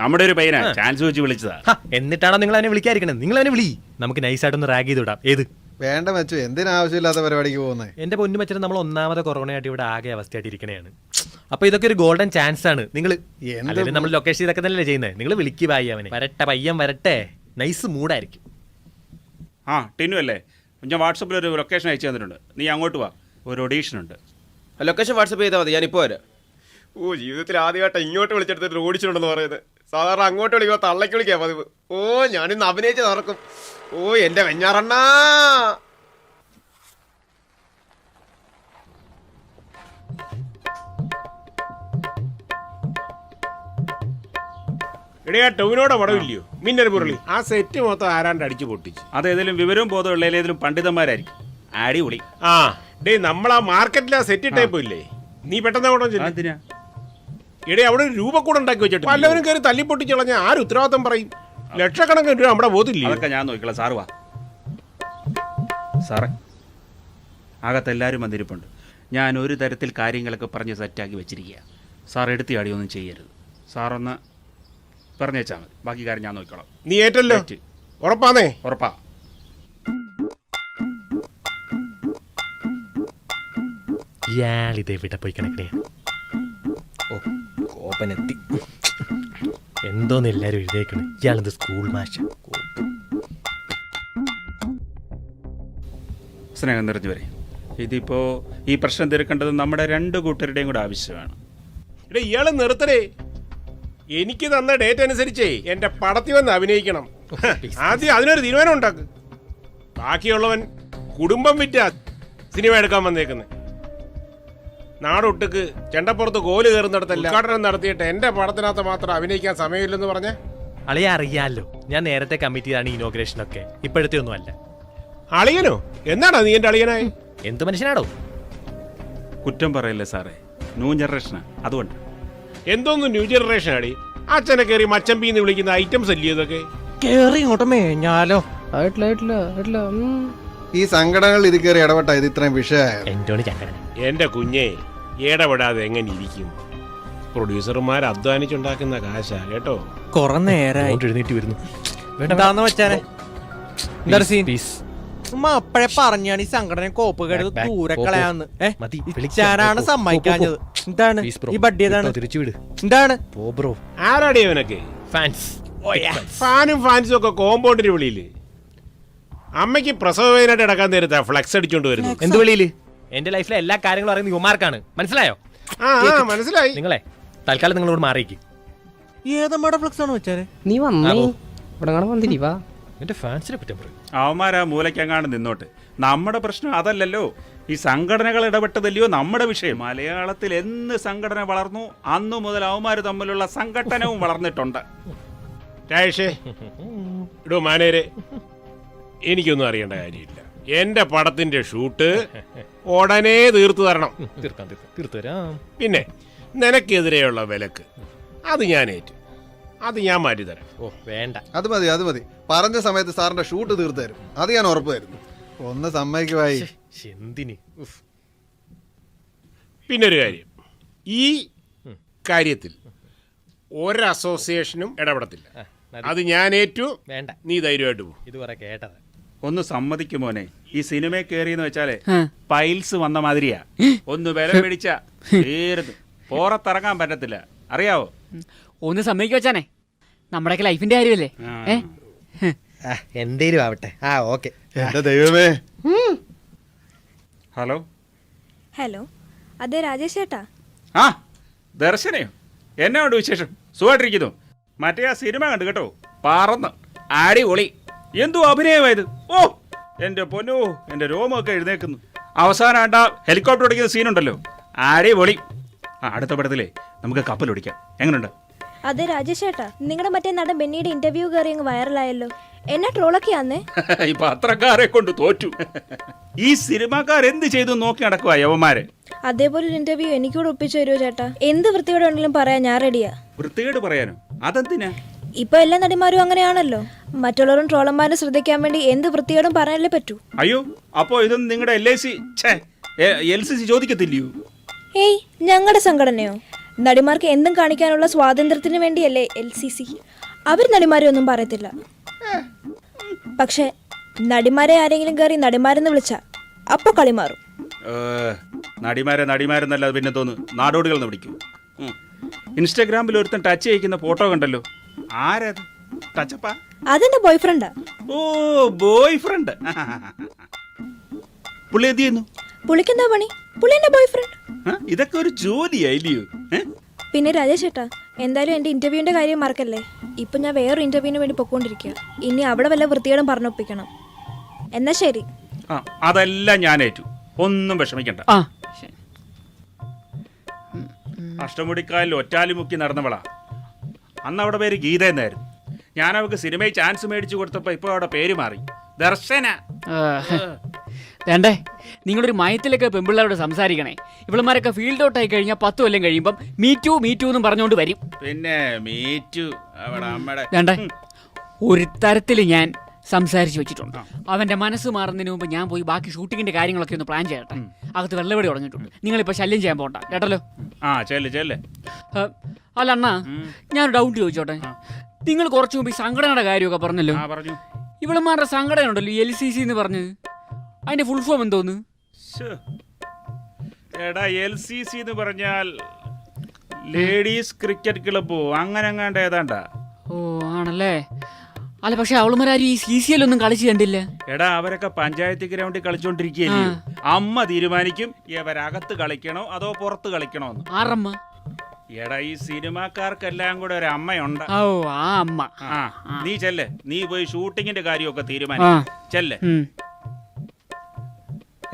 നമ്മുടെ ഒരു പയ്യനാ, ചാൻസ് വെച്ച് വിളിച്ചതാ. എന്നിട്ടാണോ നിങ്ങൾ അവനെ വിളിക്കാതിരിക്കണേ? നിങ്ങൾ അവനെ വിളി. നമുക്ക് നൈസായിട്ടൊന്ന് റാഗ് ചെയ്ത് വിടാം. ഏത് വേണ്ട വെച്ചു, എന്തിനാവശ്യമില്ലാത്ത പരിപാടിക്ക് പോകുന്നത്? എന്റെ പൊന്നു വെച്ചിട്ട് നമ്മൾ ഒന്നാമത്തെ കൊറോണയായിട്ട് ഇവിടെ ആകെ അവസ്ഥയായിട്ട് ഇരിക്കണേയാണ്. അപ്പൊ ഇതൊക്കെ ഒരു ഗോൾഡൻ ചാൻസ് ആണ്. നിങ്ങൾ നമ്മൾ ലൊക്കേഷൻ ഇതൊക്കെ തന്നെയല്ലേ ചെയ്യുന്നത്. നിങ്ങൾ വിളിക്ക് പായി അവനെ. വരട്ടെ, പയ്യൻ വരട്ടെ. നൈസ് മൂഡായിരിക്കും. ടിനു അല്ലേ? ഞാൻ വാട്സപ്പിൽ ഒരു ലൊക്കേഷൻ അയച്ചു തന്നിട്ടുണ്ട്. നീ അങ്ങോട്ട് വാ, ഒരു ഒഡീഷൻ ഉണ്ട്. ലൊക്കേഷൻ വാട്സപ്പ് ചെയ്താൽ മതി, ഞാനിപ്പോൾ വരാം. ജീവിതത്തിൽ ആദ്യമായിട്ട് ഇങ്ങോട്ട് വിളിച്ചെടുത്തിട്ട് ഓടിച്ചിട്ടുണ്ടെന്ന് പറയുന്നത്. സാധാരണ അങ്ങോട്ട് വിളിക്കുമ്പോൾ തള്ളയ്ക്ക് വിളിക്കാം പതിവ്. ഞാനിന്ന് അഭിനയിച്ച് നടക്കും. എന്റെ വെഞ്ഞാറണ്ണാ. ടൗനോടെ പടമില്ലയോ മിന്നൽ മുരളി? ആ സെറ്റ് മൊത്തം ആരാണ്ട് അടിച്ചു പൊട്ടിച്ചു. അതേതെങ്കിലും വിവരവും ബോധമുള്ള ഏതെങ്കിലും പണ്ഡിതന്മാരായിരിക്കും. അടിപൊളി. നമ്മളാ മാർക്കറ്റിൽ ആ സെറ്റ് ടൈപ്പ് ഇല്ലേ, നീ പെട്ടെന്ന് അവിടെ ചെല്ലുക. അവിടെ ഒരു രൂപക്കൂടെ ഉണ്ടാക്കി വെച്ചിട്ട് പലവരും കയറി തല്ലിപ്പൊട്ടിച്ച് കളഞ്ഞ ആര് ഉത്തരവാദിത്തം പറയും? ലക്ഷക്കണക്കിന് രൂപ നമ്മുടെ ബോധമില്ല. അതൊക്കെ ഞാൻ നോക്കിക്കോളാം. സാറ് വാ. സാറേ, അകത്തെല്ലാവരും വന്നിരിപ്പുണ്ട്. ഞാൻ ഒരു തരത്തിൽ കാര്യങ്ങളൊക്കെ പറഞ്ഞ് സെറ്റാക്കി വെച്ചിരിക്കുക. സാർ എടുത്തിയാടിയൊന്നും ചെയ്യരുത്. സാറൊന്ന് പറഞ്ഞേച്ചാൽ മതി, ബാക്കി കാര്യം ഞാൻ നോക്കിക്കോളാം. നീ ഏറ്റല്ലോ? ഉറപ്പാന്നേ? ഉറപ്പാ. ഇയാളിത് എവിടെ പോയി കിടക്കണേ? ഓ കോപ്പനെത്തി. എന്തോന്ന് എല്ലാരും എഴുതേക്കണ്. ഇയാളെന്ത് സ്കൂൾ മാഷ? സ്നേഹം നിറഞ്ഞു വരെ, ഇതിപ്പോ ഈ പ്രശ്നം തീർക്കേണ്ടത് നമ്മുടെ രണ്ട് കൂട്ടരുടെയും കൂടെ ആവശ്യമാണ്. ഇവിടെ ഇയാള് നിർത്തണേ. എനിക്ക് തന്ന ഡേറ്റ് അനുസരിച്ചേ എന്റെ പടത്തിൽ വന്ന് അഭിനയിക്കണം. ആദ്യം അതിനൊരു തീരുമാനം ഉണ്ടാക്ക്. ബാക്കിയുള്ളവൻ കുടുംബം വിറ്റ സിനിമ എടുക്കാൻ വന്നേക്കുന്നത്. നാടൊട്ടുക്ക് ചെണ്ടപ്പുറത്ത് കോല് കയറുന്നിടത്തല്ല ഉദ്ഘാടനം നടത്തിയിട്ട് എന്റെ പടത്തിനകത്ത് മാത്രം അഭിനയിക്കാൻ സമയമില്ലെന്ന് പറഞ്ഞ അളിയെ അറിയാലോ, ഞാൻ നേരത്തെ കമ്മിറ്റ് ചെയ്താണ് ഇനോഗ്രേഷൻ ഒക്കെ. ഇപ്പോഴത്തെ ഒന്നും അല്ല. അളിയനോ? എന്നാടാ നീ എന്റെ അളിയനായി? എന്ത് മനുഷ്യനാടോ? കുറ്റം പറയല്ലേ സാറേ, ന്യൂ ജനറേഷനാ, അതുകൊണ്ട്. എന്തോന്ന് ന്യൂ ജനറേഷൻ അടി? അച്ഛനെ കയറി മച്ചമ്പീന്ന് വിളിക്കുന്ന ഐറ്റംസ് അല്ലേ ഇതൊക്കെ? കേറി ഇങ്ങോട്ട് മേഞ്ഞാലോ? ഈ സംഘടനകൾ ഇത് കയറി ഇടപെട്ട ഇത് ഇത്രയും വിഷയമായത്. എന്തോണ് ചങ്കടന? എന്റെ കുഞ്ഞെ, ഇടപെടാതെ എങ്ങനെ ഇരിക്കും? പ്രൊഡ്യൂസർമാർ അധ്വാനിച്ചുണ്ടാക്കുന്ന കാശാ കേട്ടോ. കൊറേ നേരായി എഴുന്നേറ്റ് വരുന്നു. എന്താന്ന് വെച്ചാനെ അപ്പഴേ പറഞ്ഞാണ് ഈ സംഘടന കോപ്പ് കേട്ടത് ദൂരെ കളയാന്ന്. ഇച്ചാരാണ് സമ്മതിക്കാഞ്ഞത്. എന്താണ് ഈ ബഡ്ഡി? ഏതാണ്? തിരിച്ചു വിട്. എന്താണ്? ആരാടി അവനൊക്കെ? ഫാനും ഫാൻസും ഒക്കെ കോമ്പൗണ്ടിന് വെളിയില്. അമ്മയ്ക്ക് പ്രസവവേദനയായിട്ട് കിടക്കാൻ നേരത്താ ഫ്ലക്സ് അടിച്ചോണ്ട് വരുന്നു. എന്ത് വെളിയില്? എന്റെ ലൈഫിലെ എല്ലാ കാര്യങ്ങളും അറിയുന്ന യുമാർക്കാണ്. മനസ്സിലായോ? മനസ്സിലായി. നിങ്ങളെ തൽക്കാലം നിങ്ങളോട് മാറിയിരിക്കും. ഏതമ്മയുടെ ഫ്ലക്സ് ആണ് വെച്ചാല്? നീ വന്നേ ഇവിടെ വന്നില്ല. വാ, എന്റെ ഫാൻസിനെ കുറ്റം പറയും. അവന്മാരാ മൂലയ്ക്കങ്ങാണ്ട് നിന്നോട്ട്. നമ്മുടെ പ്രശ്നം അതല്ലല്ലോ. ഈ സംഘടനകൾ ഇടപെട്ടതല്ലയോ നമ്മുടെ വിഷയം. മലയാളത്തിൽ എന്ന് സംഘടന വളർന്നു അന്നു മുതൽ അവന്മാർ തമ്മിലുള്ള സംഘട്ടനവും വളർന്നിട്ടുണ്ട്. രാജേഷേ, ഇടോ മാനേരെ, എനിക്കൊന്നും അറിയേണ്ട കാര്യമില്ല. എന്റെ പടത്തിന്റെ ഷൂട്ട് ഉടനെ തീർത്തു തരണം. തീർത്തു തരാം. പിന്നെ നിനക്കെതിരെയുള്ള വിലക്ക് അത് ഞാൻ ഏറ്റു. അത് ഞാൻ മാറ്റി തരാം. ഓ വേണ്ട, അത് മതി, അത് മതി. പറഞ്ഞ സമയത്ത് സാറിന്റെ ഷൂട്ട് തീർത്തു തരും. അത് ഞാൻ ഉറപ്പ് തരുന്നു. ഒന്ന് സമ്മതിക്കുവായി. എന്തിന്? പിന്നൊരു കാര്യം, ഈ കാര്യത്തിൽ ഒരു അസോസിയേഷനും ഇടപെടത്തില്ല. അത് ഞാൻ ഏറ്റു. വേണ്ട, നീ ധൈര്യമായിട്ട് പോകും. ഇതുവരെ കേട്ടത്. ഒന്ന് സമ്മതിക്കുമോനെ, ഈ സിനിമ കയറിയെന്ന് വെച്ചാലേ പൈൽസ് വന്ന മാതിരിയാ. ഒന്ന് വില പിടിച്ച തീർന്നു, പുറത്തിറങ്ങാൻ പറ്റത്തില്ല. അറിയാവോ? ഒന്ന് സമ്മതിക്കു വെച്ചാനെ, നമ്മുടെയൊക്കെ ലൈഫിന്റെ കാര്യമല്ലേ. എന്തേലും ആവട്ടെ. ഓക്കെ. എന്റെ ദൈവമേ. ഹലോ ഹലോ, അതെ രാജേഷ് ചേട്ടാ. ആ ദർശനയോ? എന്നാ ഉണ്ട് വിശേഷം? സുഖമായിട്ടിരിക്കുന്നു. മറ്റേ ആ സിനിമ കണ്ടു കേട്ടോ, പറന്ന് അടിപൊളി. എന്തോ അഭിനയമായത്. ഓ എൻ്റെ പൊന്നോ, എൻ്റെ രോമമൊക്കെ എഴുന്നേക്കുന്നു. അവസാനം ആണ്ട ഹെലികോപ്റ്റർ ഓടിക്കുന്ന സീനുണ്ടല്ലോ, അടിപൊളി. അടുത്ത പടത്തിലേ നമുക്ക് കപ്പലോടിക്കാം. എങ്ങനെയുണ്ട്? അതെ രാജേഷ് ചേട്ടാ, നിങ്ങളുടെ മറ്റേ നടൻ ബെന്നിയുടെ ഇന്റർവ്യൂ കയറി അങ്ങ് വൈറലായല്ലോ. എന്നെ ട്രോളൊക്കെ ആന്നേ. ഈ പത്രക്കാരെ കൊണ്ട് തോറ്റു. ഈ സിനിമാക്കാർ എന്ത് ചെയ്തു നോക്കി നടക്കുക യവന്മാരെ. അതേപോലെ ഒരു ഇന്റർവ്യൂ എനിക്കൂടെ ഒപ്പിച്ചു തരുമോ ചേട്ടാ? എന്ത് വൃത്തിയോടെ ഉണ്ടെങ്കിലും പറയാൻ ഞാൻ റെഡിയാ. വൃത്തികേട് പറയാനോ? അതെന്തിനാ? ഇപ്പൊ എല്ലാ നടിമാരും അങ്ങനെയാണല്ലോ. മറ്റുള്ളവരും ട്രോളന്മാരെ ശ്രദ്ധിക്കാൻ വേണ്ടി എന്ത് വൃത്തിയോടും പറയാനല്ലേ പറ്റൂ. അയ്യോ, അപ്പോ ഇതൊന്നും നിങ്ങളുടെ LCC ചോദിക്കത്തില്ലയോ? ഏയ്, ഞങ്ങളുടെ സംഘടനയോ? നടിമാർക്ക് എന്തും കാണിക്കാനുള്ള സ്വാതന്ത്ര്യത്തിന് വേണ്ടിയല്ലേ LCC. അവർ നടിമാരെ ഒന്നും പറയത്തില്ല. പക്ഷെ നടിമാരെ ആരെങ്കിലും കയറി നടിമാരെന്ന് വിളിച്ച അപ്പൊ കളി മാറും. നടിമാരെന്നല്ല പിന്നെ തോന്നുന്നു നാടോടികൾ വിളിക്കും. ഇൻസ്റ്റാഗ്രാമിൽ ഒരുത്തൻ ടച്ച് ചെയ്യിക്കുന്ന ഫോട്ടോ കണ്ടല്ലോ. ആരത്? ടച്ചപ്പാ? അതെന്റെ ബോയ്ഫ്രണ്ടാ. ഓ, ബോയ് ഫ്രണ്ട്. പുള്ളി എന്ത് ചെയ്യുന്നു? പുള്ളിക്കെന്താ പണി? പുള്ളി എന്റെ ബോയ്ഫ്രണ്ട്. ഇതൊക്കെ ഒരു ജോലിയായില്ലയോ? പിന്നെ രാജേഷ് ചേട്ടാ, എന്തായാലും എന്റെ ഇന്റർവ്യൂവിന്റെ കാര്യം മറക്കല്ലേ. ഇപ്പൊ ഞാൻ വേറൊരു ഇന്റർവ്യൂവിന് വേണ്ടി പൊക്കോണ്ടിരിക്കുക. ഇനി അവിടെ വല്ല വൃത്തിയോടും പറഞ്ഞൊപ്പിക്കണം. എന്നാ ശരി. അതെല്ലാം ഞാൻ ഏറ്റു, ഒന്നും വിഷമിക്കണ്ട. അഷ്ടമുടിക്കാലിൽ ഒറ്റാലി മുക്കി നടന്നവളാ. അന്ന് അവിടെ പേര് ഗീത എന്നായിരുന്നു. ഞാൻ അവൾക്ക് സിനിമയിൽ ചാൻസ് മേടിച്ചു കൊടുത്തപ്പോൾ ഇപ്പോൾ അവിടെ പേര് മാറി, ദർശന. വേണ്ടേ, നിങ്ങളൊരു മയത്തിലൊക്കെ പെമ്പിള്ളേരോട് സംസാരിക്കണേ. ഇവളുമാരൊക്കെ ഫീൽഡ് ഔട്ട് ആയി കഴിഞ്ഞാൽ 10 കൊല്ലം കഴിയുമ്പം മീറ്റു എന്നും പറഞ്ഞുകൊണ്ട് വരും. പിന്നെ മീറ്റു വേണ്ടേ, ഒരു തരത്തിൽ ഞാൻ സംസാരിച്ചു വെച്ചിട്ടുണ്ട്. അവന്റെ മനസ്സ് മാറുന്നതിന് മുമ്പ് ഞാൻ പോയി ബാക്കി ഷൂട്ടിങ്ങിന്റെ കാര്യങ്ങളൊക്കെ ഒന്ന് പ്ലാൻ ചെയ്യട്ടെ. അകത്ത് വെള്ളപടി തുടങ്ങിയിട്ടുണ്ട്. നിങ്ങളിപ്പോ ശല്യം ചെയ്യാൻ പോകണ്ട കേട്ടല്ലോ. അല്ല അണ്ണാ, ഞാനൊരു ഡൗട്ട് ചോദിച്ചോട്ടെ. നിങ്ങൾ കുറച്ചു മുമ്പ് ഈ സംഘടനയുടെ കാര്യമൊക്കെ പറഞ്ഞല്ലോ. ഇവളുമാരുടെ സംഘടന ഉണ്ടല്ലോ LCC എന്ന് പറഞ്ഞത്, അതിന്റെ ഫുൾ ഫോം എന്തോന്ന്? എടാ LCC എന്ന് പറഞ്ഞാൽ ലേഡീസ് ക്രിക്കറ്റ് ക്ലബ്ബോ അങ്ങനെ അങ്ങാണ്ട് ഏതാണ്ടാ. ഓ ആണല്ലേ. അല്ല പക്ഷെ അവളുമാരും ഈ CCL ഒന്നും കളിച്ച് കണ്ടില്ല. എടാ അവരൊക്കെ പഞ്ചായത്ത് ഗ്രൗണ്ടിൽ കളിച്ചോണ്ടിരിക്കുകയല്ലേ. അമ്മ തീരുമാനിക്കും ഇവരകത്ത് കളിക്കണോ അതോ പുറത്ത് കളിക്കണോന്ന്. ആറമ്മ? എടാ ഈ സിനിമാക്കാർക്കെല്ലാം കൂടെ ഒരു അമ്മയുണ്ട്. ഓ ആ അമ്മ. ആ നീ ചെല്ല്, നീ പോയി ഷൂട്ടിങ്ങിന്റെ കാര്യമൊക്കെ തീരുമാനിക്കും. ചെല്ല്.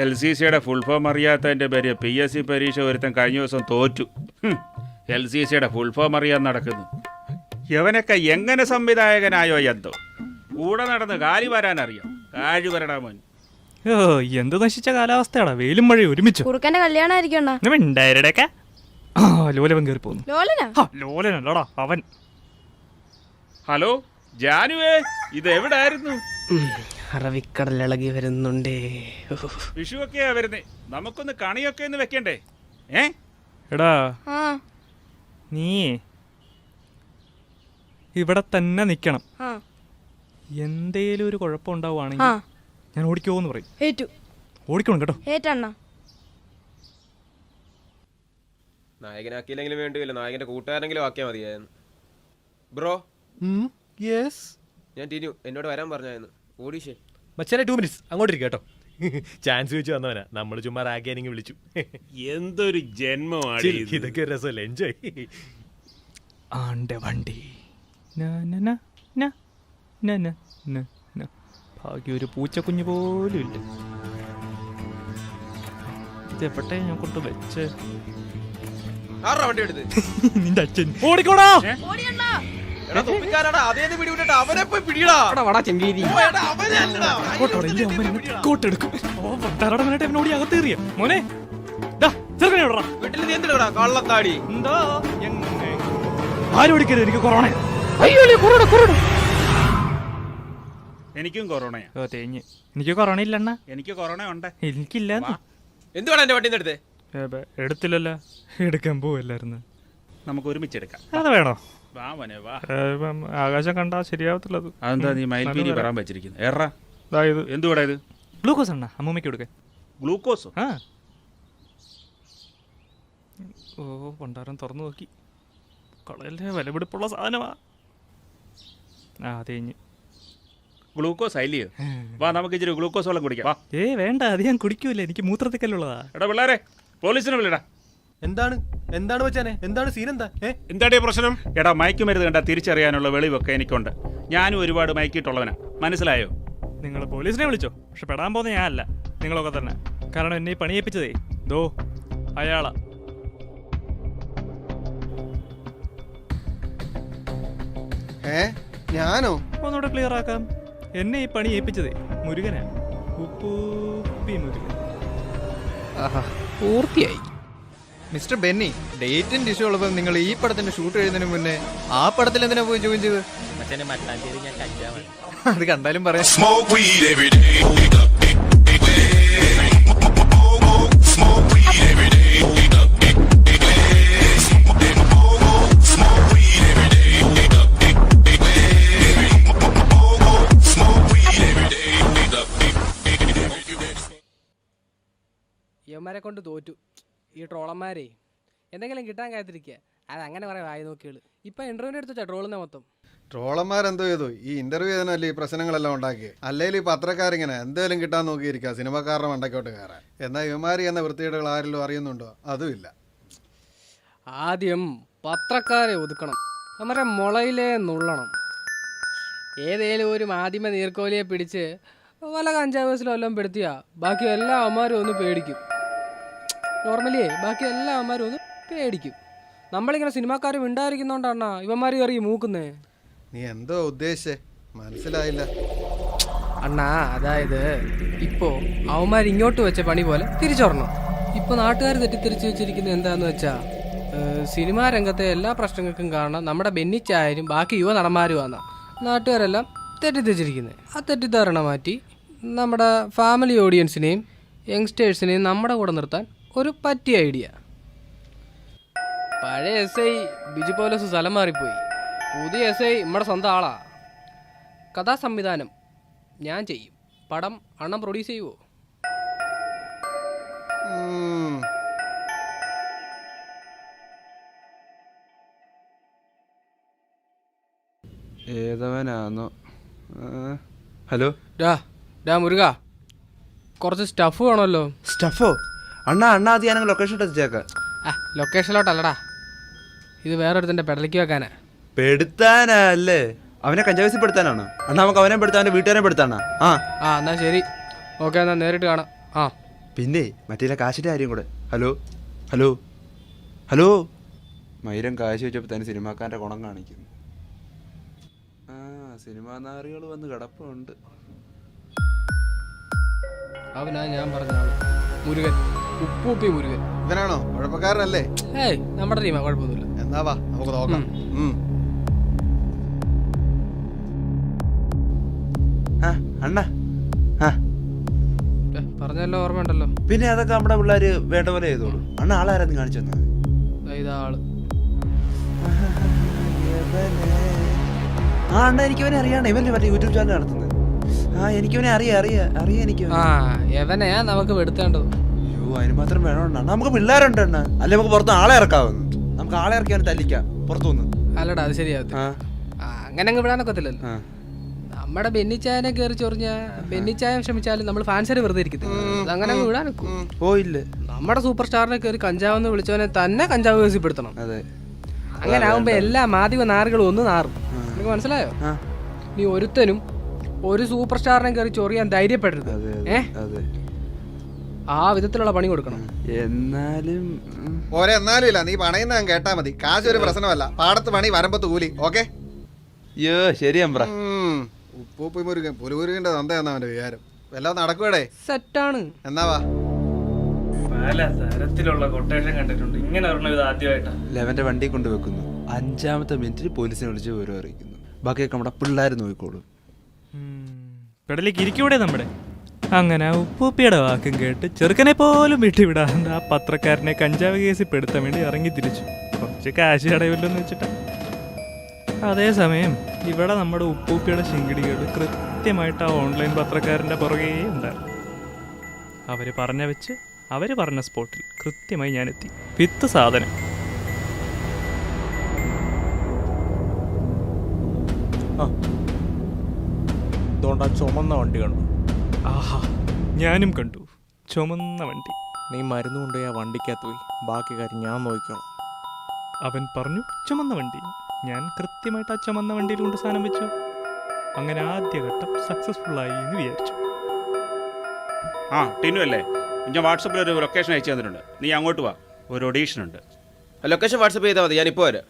LCCയുടെ ഫുൾ ഫോം അറിയാത്തതിന്റെ പേര് PSC പരീക്ഷ ഒരുത്തൻ കഴിഞ്ഞ ദിവസം തോറ്റു. LCCയുടെ ഫുൾ ഫോം അറിയാൻ നടക്കുന്നു. യവനൊക്കെ എങ്ങനെ സംവിധായകനായോ എന്തോ. കൂടെ നടന്ന് കാലി വരാനറിയാം. കാഴി വരടാ മോൻ. ഓ എന്ത് നശിച്ച കാലാവസ്ഥയാടാ, വെയിലും മഴയും ഒരുമിച്ചു. കുറുക്കന്റെ കല്യാണമായിരിക്കും. ലോലവൻ കയറി പോകുന്നു. ലോലനല്ലടാ അവൻ. ഹലോ ജാനുവേ, ഇത് എവിടായിരുന്നു? അറബിക്കടലിളകി വരുന്നുണ്ടേ. വിഷുവൊക്കെയാ വരുന്നേ, നമുക്കൊന്ന് കണിയൊക്കെ ഒന്ന് വെക്കണ്ടേ? എടാ നീ ഇവിടെ തന്നെ നിക്കണം. എന്തേലും ഒരു കുഴപ്പമുണ്ടാവുകയാണെങ്കിൽ ഞാൻ ഓടിക്കോന്ന് പറയും. ഓടിക്കണം കേട്ടോ. നായകനാക്കിയില്ലെങ്കിലും വേണ്ടിയില്ല, നായകന്റെ കൂട്ടുകാരെങ്കിലും ആക്കിയാൽ മതിയായിരുന്നു. ബ്രോ ഞാൻ ടിനു, എന്നോട് വരാൻ പറഞ്ഞായിരുന്നു. ഓഡിഷൻ മച്ചാനെ 2 minutes അങ്ങോട്ടിരിക്കും കേട്ടോ. ചാൻസ് വെച്ച് വന്നവനാ, നമ്മൾ ചുമ്മാ റാഗിയാനെങ്കിൽ വിളിച്ചു. എന്തൊരു ജന്മമാണ് ഇതൊക്കെ ഒരു രസമല്ലേ, എൻജോയ്. ആണ്ടെ വണ്ടി ഭാഗ്യം ഒരു പൂച്ചക്കുഞ്ഞ് പോലും ഇല്ല. ഇതെപ്പെട്ടെ ഞാൻ കൊണ്ട് വെച്ച് വണ്ടി എടുത്ത് നിന്റെ അച്ഛൻ ഓടിക്കോടാ. അകത്തേറിയ മോനെ കള്ളത്താടി ആരും ഓടിക്കരുത്, എനിക്ക് കൊറോണ. എനിക്കും കൊറോണയാ. ഓ തേഞ്ഞ്. എനിക്ക് കൊറോണ ഇല്ലണ്ണ. എനിക്ക് കൊറോണ ഉണ്ട്. എനിക്കില്ല. എന്തുവാണ് എന്റെ വണ്ടി എടുത്തേ? എടുത്തില്ലല്ലോ, എടുക്കാൻ പോവല്ലായിരുന്നു. നമുക്ക് ഒരുമിച്ച് എടുക്കാം. അത് വേണോ? വാ മോനെ വാ. ആകാശം കണ്ടാ ശരിയാവത്തില്ലത്. അതെന്താ നീ മയിൽപീലി വരാൻ വെച്ചിരിക്കുന്നത്? എറാ അതായത് എന്തുകൂടാ ഇത്? ഗ്ലൂക്കോസ് അണ്ണ, അമ്മൂമ്മയ്ക്ക് കൊടുക്കാൻ. ഗ്ലൂക്കോസോ? ആ ഓ പണ്ടാരം തുറന്നു നോക്കി. കളയല്ലേ, വിലപിടിപ്പുള്ള സാധനമാ. തേഞ്ഞ്. ഗ്ലൂക്കോസ് അല്ലയോ? വാ നമുക്ക് ഇച്ചിരി ഗ്ലൂക്കോസ് വെള്ളം കുടിക്കാം. വേണ്ട, അത് ഞാൻ കുടിക്കൂല, എനിക്ക് മൂത്രത്തിക്കല്ലുള്ളതാ. എടാ പിള്ളേരെ, പോലീസിനെ വിളിടാ. എന്താണ് വെച്ചാനെ, എന്താണ് സീൻ? എന്താ പ്രശ്നം? എടാ മയക്കുമരുന്ന് കണ്ടാ തിരിച്ചറിയാനുള്ള വെളിവൊക്കെ എനിക്കുണ്ട്. ഞാനും ഒരുപാട് മയക്കിയിട്ടുള്ളവനാ, മനസ്സിലായോ? നിങ്ങൾ പോലീസിനെ വിളിച്ചോ, പക്ഷെ പെടാൻ പോകുന്ന ഞാൻ അല്ല, നിങ്ങളൊക്കെ തന്നെ. കാരണം എന്നെ ഈ പണിയേപ്പിച്ചതേ ദോ അയാളാ. ഞാനോ? ഒന്നുകൂടെ ക്ലിയർ ആക്കാം. എന്നെ ഈ പണി ഏൽപ്പിച്ചതേ മുരുകനാ, ഉപ്പൂപ്പി മുരുകൻ. പൂർത്തിയായി. മിസ്റ്റർ ബെന്നി, ഡേറ്റിന്റെ ഇഷ്യൂ ഉള്ളപ്പോൾ നിങ്ങൾ ഈ പടത്തിന്റെ ഷൂട്ട് കഴിയുന്നതിന് മുന്നേ ആ പടത്തിൽ എന്തിനാ പോയി ജോയിൻ ചെയ്ത്? അത് കണ്ടാലും പറയാം. യവന്മാരെ കൊണ്ട് തോറ്റു ഈ ട്രോളന്മാരെ. എന്തെങ്കിലും കിട്ടാൻ കാത്തിരിക്കുക, അതങ്ങനെ പറയാം. വായി നോക്കിയുള്ളു ഇപ്പൊ ഇന്റർവ്യൂവിന് എടുത്ത ട്രോളുന്ന മൊത്തം. ട്രോളന്മാരെന്തോ ചെയ്തു? ഈ ഇന്റർവ്യൂ ചെയ്തല്ലേ ഈ പ്രശ്നങ്ങളെല്ലാം ഉണ്ടാക്കിയത്. അല്ലെങ്കിൽ ഈ പത്രക്കാരിങ്ങനെ എന്തെങ്കിലും കിട്ടാൻ നോക്കിയിരിക്കുക, സിനിമക്കാരുടെ മണ്ടക്കോട്ട് കയറാൻ. എന്നാൽ ഇവന്മാരി എന്ന വൃത്തികേടുകൾ ആരെങ്കിലും അറിയുന്നുണ്ടോ? അതുമില്ല. ആദ്യം പത്രക്കാരെ ഒതുക്കണം, അവരെ മുളയിലേ നുള്ളണം. ഏതേലും ഒരു മാധ്യമ നീർക്കോലിയെ പിടിച്ച് വല്ല കഞ്ചാവേഴ്സിലും എല്ലാം പെടുത്തിയാ ബാക്കി എല്ലാ അമ്മമാരും ഒന്ന് പേടിക്കും. നോർമലിയേ ബാക്കി എല്ലാ അമ്മമാരും ഒന്ന് പേടിക്കും. നമ്മളിങ്ങനെ സിനിമാക്കാരും ഉണ്ടായിരിക്കുന്നോണ്ടാണ് ഇവന്മാർ കയറി മൂക്കുന്നേ. നീ എന്തോ ഉദ്ദേശിച്ചേ? മനസ്സിലായില്ല അണ്ണാ. അതായത് ഇപ്പോ അവന്മാർ ഇങ്ങോട്ട് വെച്ച പണി പോലെ തിരിച്ചോറണം. ഇപ്പൊ നാട്ടുകാർ തെറ്റിദ്ധരിച്ചു വെച്ചിരിക്കുന്നത് എന്താന്ന് വെച്ചാ സിനിമാ രംഗത്തെ എല്ലാ പ്രശ്നങ്ങൾക്കും കാരണം നമ്മുടെ ബെന്നിച്ചായാലും ബാക്കി യുവ നടന്മാരുമാണ് നാട്ടുകാരെല്ലാം തെറ്റിദ്ധരിച്ചിരിക്കുന്നത്. ആ തെറ്റിദ്ധാരണ മാറ്റി നമ്മുടെ ഫാമിലി ഓഡിയൻസിനെയും യങ്സ്റ്റേഴ്സിനെയും നമ്മുടെ കൂടെ നിർത്താൻ ഒരു പറ്റിയ ഐഡിയ. പഴയ SI ബിജു പോലീസ് സ്ഥലം മാറിപ്പോയി, പുതിയ SI നമ്മുടെ സ്വന്തം ആളാ. കഥാസംവിധാനം ഞാൻ ചെയ്യും, പടം അണ്ണം പ്രൊഡ്യൂസ് ചെയ്യുമോ? ഏതവനാന്നോ? ഹലോ ഡാ മുരുക, കുറച്ച് സ്റ്റഫ് വേണമല്ലോ. സ്റ്റഫോ? അണ്ണാ അത് ഞാനങ്ങ് ലൊക്കേഷൻ എത്തിച്ചേക്കാം. ലൊക്കേഷനിലോട്ടല്ലടാ, ഇത് വേറൊരുത്തൻ്റെ പെടലിക്ക് വെക്കാനാ. പെടുത്താനാ അല്ലേ? അവനെ കഞ്ചാവസി പെടുത്താനാണോ? അണ്ണാ നമുക്ക് അവനെ പെടുത്താൻ അവൻ്റെ വീട്ടുകാരെ പെടുത്താനാ? എന്നാ ശരി, ഓക്കെ, എന്നാ നേരിട്ട് കാണാം. പിന്നെ മറ്റേ കാശിൻ്റെ കാര്യം കൂടെ. ഹലോ മൈരം കാശ് വെച്ചപ്പോൾ തന്നെ സിനിമാക്കാരൻ്റെ ഗുണം കാണിക്കുന്നു. സിനിമാ നാറികൾ വന്ന് കിടപ്പുണ്ട്. അവനാ ഞാൻ പറഞ്ഞ ആള്, മുരുകൻ, ഉപ്പൂപ്പി മുരുകൻ. ഇവനാണോ കുഴപ്പക്കാരനല്ലേ? നമ്മുടെ ടീമാ, കുഴപ്പമൊന്നുമില്ല. എന്നാ വാ നമുക്ക് നോക്കാം. അണ്ണാ പറഞ്ഞല്ലോ, ഓർമ്മയുണ്ടല്ലോ. പിന്നെ അതൊക്കെ നമ്മുടെ പിള്ളേര് വേണ്ട പോലെ ചെയ്തോളൂ. അണ്ണ ആളാരെന്ന് കാണിച്ചു തന്നാ മതി. ഇതാ ആള്. അണ്ണ എനിക്കവനെ അറിയാണ്. ഇവല്ലേ മറ്റേ യൂട്യൂബ് ചാനൽ നടത്തുന്നത്. എനിക്കവനെ അറിയാം എനിക്ക്. എവനെയാ നമുക്ക് എടുത്തേണ്ടത്. അയ്യോ, അതിന് മാത്രം വേണോ അണ്ണ? നമുക്ക് പിള്ളേരുണ്ട് അണ്ണ. അല്ലെ നമുക്ക് പുറത്ത് ആളെ ഇറക്കാവുന്നു. നമുക്ക് ആളെ ഇറക്കിയാണ് തല്ലിക്കാം പുറത്തുനിന്ന്. അല്ലടാ, അത് ശരിയാവത്തില്ല. അങ്ങനെ അങ്ങ് വിടാനൊക്കത്തില്ലല്ലോ. നമ്മുടെ ബെന്നിച്ചായനെ കയറി ചൊറിഞ്ഞ ബെന്നിച്ചായ ശ്രമിച്ചാലും നമ്മൾ ഫാൻസരെ വെറുതെ ഇരിക്കത്തില്ല. അങ്ങനെ അങ്ങ് വിടാനൊക്കും. പോയില്ല. നമ്മുടെ സൂപ്പർ സ്റ്റാറിനെ കയറി കഞ്ചാവെന്ന് വിളിച്ചവനെ തന്നെ കഞ്ചാവ് കേസിപ്പെടുത്തണം. അതെ, അങ്ങനെ ആവുമ്പോ എല്ലാ മാധ്യമ നാറുകളും ഒന്ന് നാറും. നിനക്ക് മനസ്സിലായോ? നീ ഒരുത്തനും ഒരു സൂപ്പർ സ്റ്റാറിനെ കയറി ചൊറിയാൻ ധൈര്യപ്പെടരുത്. ആ വിധത്തിലുള്ള പണി കൊടുക്കണം. എന്നാലും എന്നാലും ഇല്ല, നീ പണയുന്ന കേട്ടാ മതി. കാശ് ഒരു പ്രശ്നമല്ല. പാടത്ത് പണി, വരമ്പത്ത് കൂലി. ഓക്കെ? അയ്യോ ശരി അമ്പ്ര. ഉപ്പൂപ്പി മുരുകൻ, പുലുമുരുകന്റെ തന്തയെന്നാ അവന്റെ വിചാരം. എല്ലാം നടക്കൂടെ? സെറ്റാണ്. എന്നാ വാ. പല തരത്തിലുള്ള കൊട്ടേഷൻ കണ്ടിട്ടുണ്ട്. ഇങ്ങനെ ഇത് ആദ്യമായിട്ടാണ്. ലെവന്റെ വണ്ടി കൊണ്ടുവെക്കുന്നു. 5ാമത്തെ മിനിറ്റിൽ പോലീസിനെ വിളിച്ച് വിവരം അറിയിക്കുന്നു. ബാക്കിയൊക്കെ നമ്മുടെ പിള്ളേർ നോക്കിക്കോളും. പെടലേക്ക് ഇരിക്കൂടെ നമ്മുടെ. അങ്ങനെ ഉപ്പൂപ്പിയുടെ വാക്കും കേട്ട് ചെറുക്കനെ പോലും വിട്ടുവിടാണ്ട് ആ പത്രക്കാരനെ കഞ്ചാവ് കേസിൽ പെടുത്താൻ വേണ്ടി ഇറങ്ങി തിരിച്ചു. കുറച്ച് കാശ് അടവില്ലെന്ന് വെച്ചിട്ടാ. അതേസമയം ഇവിടെ നമ്മുടെ ഉപ്പൂപ്പിയുടെ ശിങ്കിടികൾ കൃത്യമായിട്ട് ആ ഓൺലൈൻ പത്രക്കാരൻ്റെ പുറകെ ഉണ്ടായിരുന്നു. അവർ പറഞ്ഞ സ്പോട്ടിൽ കൃത്യമായി ഞാനെത്തി. വിത്ത് സാധനം. ചുമന്ന വണ്ടി കണ്ടു. ആഹാ, ഞാനും കണ്ടു ചുമന്ന വണ്ടി. നീ മരുന്ന് കൊണ്ടുപോയി ആ വണ്ടിക്കകത്ത് പോയി, ബാക്കി കാര്യം ഞാൻ നോക്കിക്കോളാം. അവൻ പറഞ്ഞു ചുമന്ന വണ്ടി. ഞാൻ കൃത്യമായിട്ട് ആ ചുമന്ന വണ്ടിയിൽ കൊണ്ട് സാധനം വെച്ചു. അങ്ങനെ ആദ്യഘട്ടം സക്സസ്ഫുള്ളായി എന്ന് വിചാരിച്ചു. ടിനു അല്ലേ? ഞാൻ വാട്സപ്പിൽ ഒരു ലൊക്കേഷൻ അയച്ചു തന്നിട്ടുണ്ട്. നീ അങ്ങോട്ട് വാ, ഒരു ഒഡീഷൻ ഉണ്ട്. ലൊക്കേഷൻ വാട്സപ്പ് ചെയ്താൽ മതി, ഞാനിപ്പോൾ വരാം.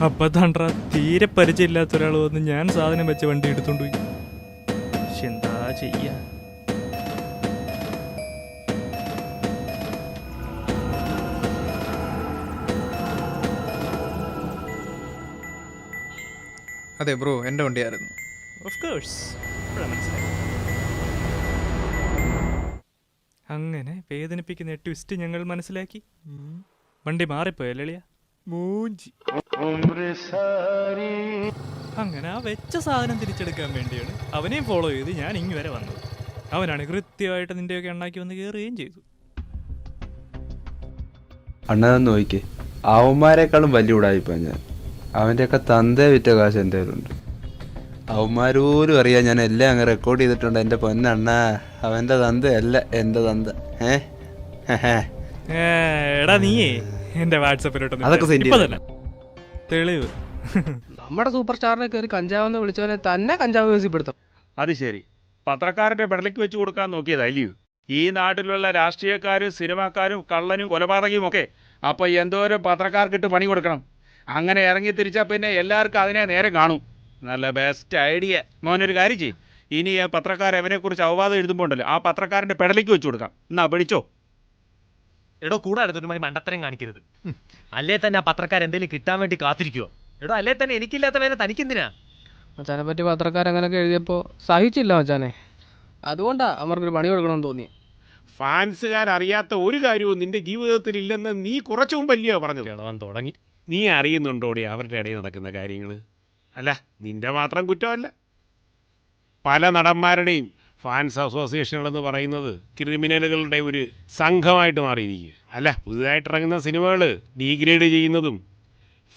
അപ്പൊ തണ്ട തീരെ പരിചയമില്ലാത്ത ഒരാൾ വന്ന് ഞാൻ സാധനം വെച്ച വണ്ടി എടുത്തോണ്ട് പോയി. എന്താ ചെയ്യാ? അതെ ബ്രോ, എൻ്റെ വണ്ടിയായിരുന്നു. ഓഫ് കോഴ്സ്, മനസ്സിലായി. അങ്ങനെ വേദനിപ്പിക്കുന്ന ട്വിസ്റ്റ് ഞങ്ങൾ മനസ്സിലാക്കി. വണ്ടി മാറിപ്പോയല്ലിയ മൂഞ്ചി. അങ്ങനെ ആ വെച്ച സാധനം തിരിച്ചെടുക്കാൻ വേണ്ടിയാണ് അവനെയും ഫോളോ ചെയ്ത് ഞാൻ ഇങ്ങ് വരെ വന്നത്. അവനാണ് കൃത്യമായിട്ട് നിന്റെയൊക്കെ എണ്ണാക്കി വന്ന് കയറുകയും ചെയ്തു. അണ്ണതെന്ന് നോക്കിക്കേ, അവന്മാരെക്കാളും വലിയ ഉടായിപ്പാ ഞാൻ. അവൻ്റെയൊക്കെ തന്തേ വിറ്റ കാശ് എൻ്റെ കയ്യിലുണ്ട്. അവന്മാരോരും അറിയാം ഞാൻ എല്ലാം അങ്ങ് റെക്കോർഡ് ചെയ്തിട്ടുണ്ട്. എൻ്റെ പൊന്നണ്ണ, അവൻ്റെ തന്തയല്ല എൻ്റെ തന്ത. എടാ നീയേ എന്റെ വാട്സപ്പിലോട്ട് അതൊക്കെ തെളിവ്. നമ്മുടെ സൂപ്പർ സ്റ്റാറിനെ കയറി കഞ്ചാവെന്ന് വിളിച്ചവനെ തന്നെ കഞ്ചാവ് കേസിപ്പെടുത്തും. അത് ശരി, പത്രക്കാരൻ്റെ പെടലേക്ക് വെച്ച് കൊടുക്കാൻ നോക്കിയതല്ലയോ? ഈ നാട്ടിലുള്ള രാഷ്ട്രീയക്കാരും സിനിമാക്കാരും കള്ളനും കൊലപാതകയും ഒക്കെ. അപ്പോൾ എന്തോരം പത്രക്കാർക്കിട്ട് പണി കൊടുക്കണം. അങ്ങനെ ഇറങ്ങി തിരിച്ചാൽ പിന്നെ എല്ലാവർക്കും അതിനെ നേരെ കാണും. നല്ല ബെസ്റ്റ് ഐഡിയ. മോനൊരു കാര്യം ചെയ്യും, ഇനി ആ പത്രക്കാരൻ അവനെക്കുറിച്ച് അവവാദം എഴുതുമ്പോൾ ഉണ്ടല്ലോ, ആ പത്രക്കാരൻ്റെ പെടലേക്ക് വെച്ച് കൊടുക്കാം. എന്നാ പിടിച്ചോ. എടോ കൂടാതെ മണ്ടത്തരം കാണിക്കരുത്. അല്ലേ തന്നെ ആ പത്രക്കാർ എന്തെങ്കിലും കിട്ടാൻ വേണ്ടി കാത്തിരിക്കുവോ? എടോ അല്ലേ തന്നെ എനിക്കില്ലാത്ത വേല തനിക്കെന്തിനാ? മച്ചാനെ പറ്റി പത്രക്കാരങ്ങനൊക്കെ എഴുതിയപ്പോൾ സഹിച്ചില്ല മച്ചാനെ. അതുകൊണ്ടാ അവർക്കൊരു പണി കൊടുക്കണമെന്ന് തോന്നി. ഫാൻസുകാരറിയാത്ത ഒരു കാര്യവും നിന്റെ ജീവിതത്തിൽ ഇല്ലെന്ന് നീ കുറച്ചു മുമ്പല്ലയോ പറഞ്ഞത്? തുടങ്ങി. നീ അറിയുന്നുണ്ടോടി അവരുടെ ഇടയിൽ നടക്കുന്ന കാര്യങ്ങൾ? അല്ല, നിന്റെ മാത്രം കുറ്റമല്ല. പല നടന്മാരുടെയും ഫാൻസ് അസോസിയേഷനുകളെന്ന് പറയുന്നത് ക്രിമിനലുകളുടെ ഒരു സംഘമായിട്ട് മാറിയിരിക്കുക. അല്ല, പുതുതായിട്ടിറങ്ങുന്ന സിനിമകൾ ഡീഗ്രേഡ് ചെയ്യുന്നതും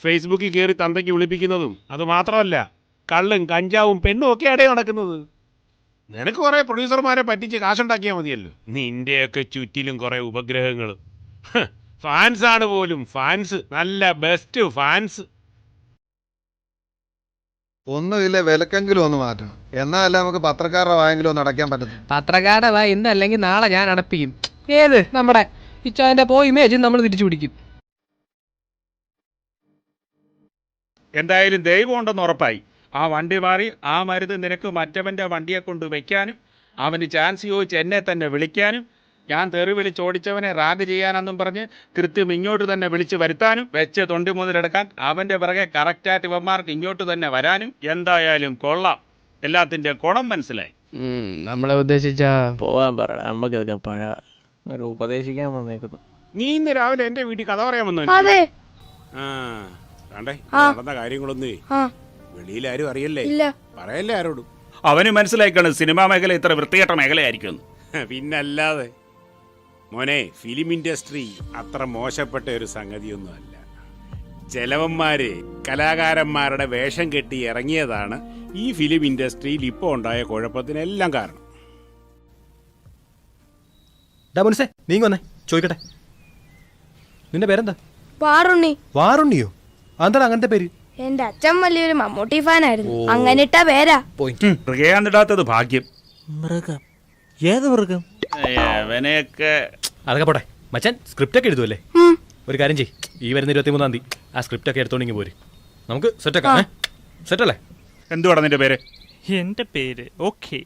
ഫേസ്ബുക്കിൽ കയറി തന്തയ്ക്ക് വിളിപ്പിക്കുന്നതും അത് മാത്രമല്ല കള്ളും കഞ്ചാവും പെണ്ണും ഒക്കെ ഇടയിൽ നടക്കുന്നത്. നിനക്ക് കുറെ പ്രൊഡ്യൂസർമാരെ പറ്റിച്ച് കാശുണ്ടാക്കിയാൽ മതിയല്ലോ. നിന്റെയൊക്കെ ചുറ്റിലും കുറെ ഉപഗ്രഹങ്ങൾ. ഫാൻസാണ് പോലും, ഫാൻസ്, നല്ല ബെസ്റ്റ് ഫാൻസ്. ഒന്നുമില്ല, വിലക്കെങ്കിലും ഒന്ന് മാറ്റണം. എന്നാലല്ല നമുക്ക് പത്രക്കാരുടെ വായെങ്കിലും ഒന്ന് അടയ്ക്കാൻ പറ്റുന്നു. പത്രക്കാരുടെ വാ ഇന്നല്ലെങ്കിൽ നാളെ ഞാൻ അടപ്പിക്കും. ഏത് നമ്മുടെ ഇച്ചാന്റെ ഇമേജ് നമ്മൾ തിരിച്ചു പിടിക്കും. എന്തായാലും ദൈവം ഉണ്ടെന്ന് ഉറപ്പായി. ആ വണ്ടി മാറി ആ മരുന്ന് നിനക്ക് മറ്റവൻ്റെ വണ്ടിയെ കൊണ്ട് വയ്ക്കാനും അവന് ചാൻസ് ചോദിച്ച് എന്നെ തന്നെ വിളിക്കാനും ഞാൻ തെറി വിളിച്ചോടിച്ചവനെ റാഗ് ചെയ്യാനെന്നും പറഞ്ഞ് കൃത്യം ഇങ്ങോട്ട് തന്നെ വിളിച്ച് വരുത്താനും വെച്ച് തൊണ്ടി മുതലെടുക്കാൻ അവൻ്റെ പിറകെ കറക്റ്റായിട്ട് ഇവന്മാർക്ക് ഇങ്ങോട്ട് തന്നെ വരാനും എന്തായാലും കൊള്ളാം. എല്ലാത്തിൻ്റെ ഗുണം മനസ്സിലായി. നമ്മളെ ഉദ്ദേശിച്ചാ പോവാൻ പറ, നമുക്കൊക്കെ പഴ ഒരു ഉപദേശിക്കാൻ വന്നേക്കുന്നു. നീ ഇന്ന് രാവിലെ എന്റെ വീട്ടിൽ കഥ പറയാൻ വന്നു. അതെ. കണ്ടേ നടന്ന കാര്യങ്ങളൊന്നേ വെളിയിലാരും അറിയല്ലേ, പറയല്ലേ ആരോടും. അവന് മനസ്സിലായിക്കാണ് സിനിമാ മേഖല ഇത്ര വൃത്തികെട്ട മേഖലയായിരിക്കും. പിന്നല്ലാതെ മോനെ, ഫിലിം ഇൻഡസ്ട്രി അത്ര മോശപ്പെട്ട ഒരു സംഗതിയൊന്നും അല്ല. ചെലവന്മാര് കലാകാരന്മാരുടെ വേഷം കെട്ടി ഇറങ്ങിയതാണ് ഈ ഫിലിം ഇൻഡസ്ട്രിയിൽ ഇപ്പോൾ ഉണ്ടായ കുഴപ്പത്തിനെല്ലാം കാരണം. നീ വന്നേ ചോദിക്കട്ടെ, നിന്റെ പേരെന്താ? വാറുണ്ണി. വാറുണ്ണിയോ? എന്താ അങ്ങനത്തെ പേര്? എന്റെ അച്ഛൻ വലിയൊരു മമ്മൂട്ടി ഫാനായിരുന്നു, അങ്ങനെ ഇട്ട പേരാ. മൃഗയാന്നിടാത്തത് ഭാഗ്യം. മൃഗം? ഏത് മൃഗം? അവനെയൊക്കെ അതൊക്കെ പോട്ടെ. മച്ചാൻ സ്ക്രിപ്റ്റ് ഒക്കെ എഴുതുമല്ലേ? ഒരു കാര്യം ചെയ്യ്, ഈ വരുന്ന 23-ാം തീയതി ആ സ്ക്രിപ്റ്റ് ഒക്കെ എടുത്തോണ്ടെങ്കിൽ പോര്, നമുക്ക് സെറ്റാക്കാം. സെറ്റല്ലേ? എന്തുവാടാ നിന്റെ പേര്? എന്റെ പേര് ഓക്കെ.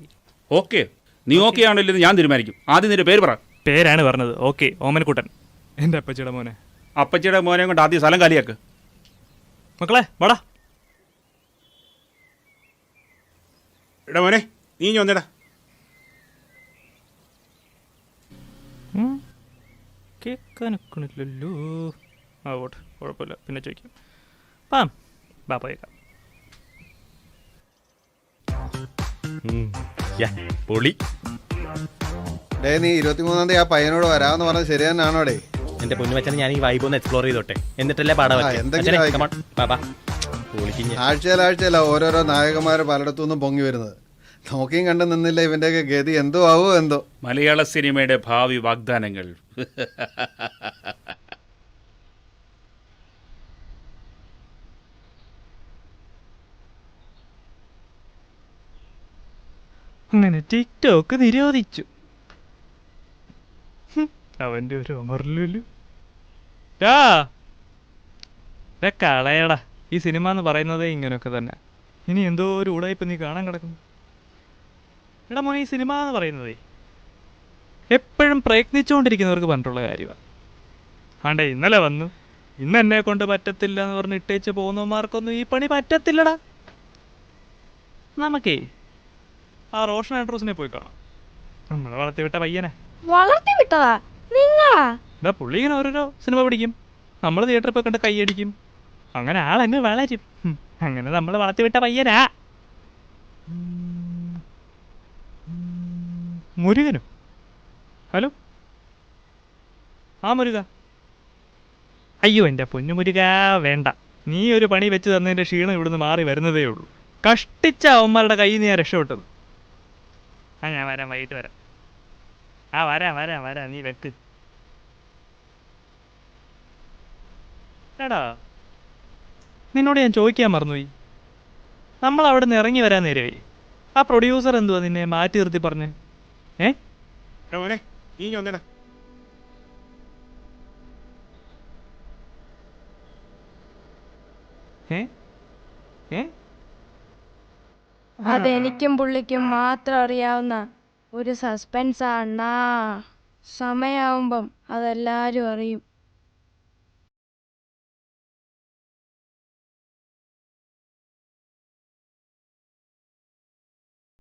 ഓക്കെ, നീ ഓക്കെ ആണല്ലോ ഞാൻ തീരുമാനിക്കും. ആദ്യം നിന്റെ പേര് പറ. പേരാണ് പറഞ്ഞത്. ഓക്കെ, ഓമനക്കുട്ടൻ. എൻ്റെ അപ്പച്ചിയുടെ മോനെ. അപ്പച്ചിയുടെ മോനെ കൊണ്ട് ആദ്യം സ്ഥലം കാലിയാക്ക്. മക്കളെ വാടാ. എടാ മോനെ, നീ വന്നേടാ. കേൾക്കാനൊക്കണില്ലല്ലോ. ആ ഓട്ടെ, കുഴപ്പമില്ല, പിന്നെ ചോദിക്കാം. പാം ബാ പോയേക്കാം. പൊളി. ഡേ, നീ 23-ാം തീയതി ആ പയ്യനോട് വരാമെന്ന് പറഞ്ഞത് ശരി തന്നെയാണോ? ഡേ എന്റെ പൊന്നു വെച്ചാൽ ഞാൻ ഈ വൈബ് ഒന്ന് എക്സ്പ്ലോർ ചെയ്തോട്ടെ, എന്നിട്ടല്ലേ പാടാ. ആഴ്ചയിലാഴ്ചയില ഓരോരോ നായകന്മാർ പലയിടത്തു നിന്നും പൊങ്ങി വരുന്നത്. നോക്കിയും കണ്ടു നിന്നില്ല ഇവന്റെയൊക്കെ ഗതി എന്തോ ആവോ എന്തോ. മലയാള സിനിമയുടെ ഭാവി വാഗ്ദാനങ്ങൾ. അങ്ങനെ ടിക്ടോക്ക് നിരോധിച്ചു. അവന്റെ ഒരു അമർലു കളയടാ. ഈ സിനിമ എന്ന് പറയുന്നതേ ഇങ്ങനെയൊക്കെ തന്നെ. ഇനി എന്തോ ഒരു ഉടായിപ്പ് നീ കാണാൻ കിടക്കുന്നു. എടാ മോനെ, ഈ സിനിമ എന്ന് പറയുന്നതേ എപ്പോഴും പ്രയത്നിച്ചുകൊണ്ടിരിക്കുന്നവർക്ക് പറഞ്ഞിട്ടുള്ള കാര്യമാണ്. ആണ്ടേ ഇന്നലെ വന്നു, ഇന്ന് എന്നെ കൊണ്ട് പറ്റത്തില്ല എന്ന് പറഞ്ഞ് ഇട്ടേച്ച് പോകുന്നവന്മാർക്കൊന്നും ഈ പണി പറ്റത്തില്ലടാ. നമുക്കേ ആ റോഷൻ ആൻഡ്രൂസിനെ പോയി കാണാം. നമ്മളെ വളർത്തിവിട്ട പയ്യനെ. വളർത്തി വിട്ടതാ നിങ്ങളാ? എന്താ പുള്ളി ഇങ്ങനെ ഓരോരോ സിനിമ പിടിക്കും, നമ്മൾ തിയേറ്ററിൽ പോയി കണ്ട് കൈയടിക്കും, അങ്ങനെ ആളങ്ങ് വളരും. അങ്ങനെ നമ്മൾ വളർത്തിവിട്ട പയ്യനാ. മുരുകനോ? ഹലോ, ആ മുരുക. അയ്യോ എൻ്റെ പൊന്നു മുരുക, വേണ്ട. നീ ഒരു പണി വെച്ച് തന്നതിൻ്റെ ക്ഷീണം ഇവിടുന്ന് മാറി വരുന്നതേ ഉള്ളൂ. കഷ്ടിച്ച അവന്മാരുടെ കയ്യിൽ നിന്ന് ഞാൻ രക്ഷപ്പെട്ടത്. ഞാൻ വരാം, വൈകിട്ട് വരാം. വരാം, നീ വെക്ക്. എടാ, നിന്നോട് ഞാൻ ചോദിക്കാൻ മറന്നുപോയി. നമ്മൾ അവിടെ നിന്ന് ഇറങ്ങി വരാൻ നേരമേ ആ പ്രൊഡ്യൂസർ എന്തുവാ നിന്നെ മാറ്റി നിർത്തി പറഞ്ഞേ? മോനെ, നീ വന്നേടാ. അതെനിക്കും പുള്ളിക്കും മാത്രം അറിയാവുന്ന ഒരു സസ്പെൻസാ അണ്ണാ. സമയാവുമ്പം അതെല്ലാരും അറിയും.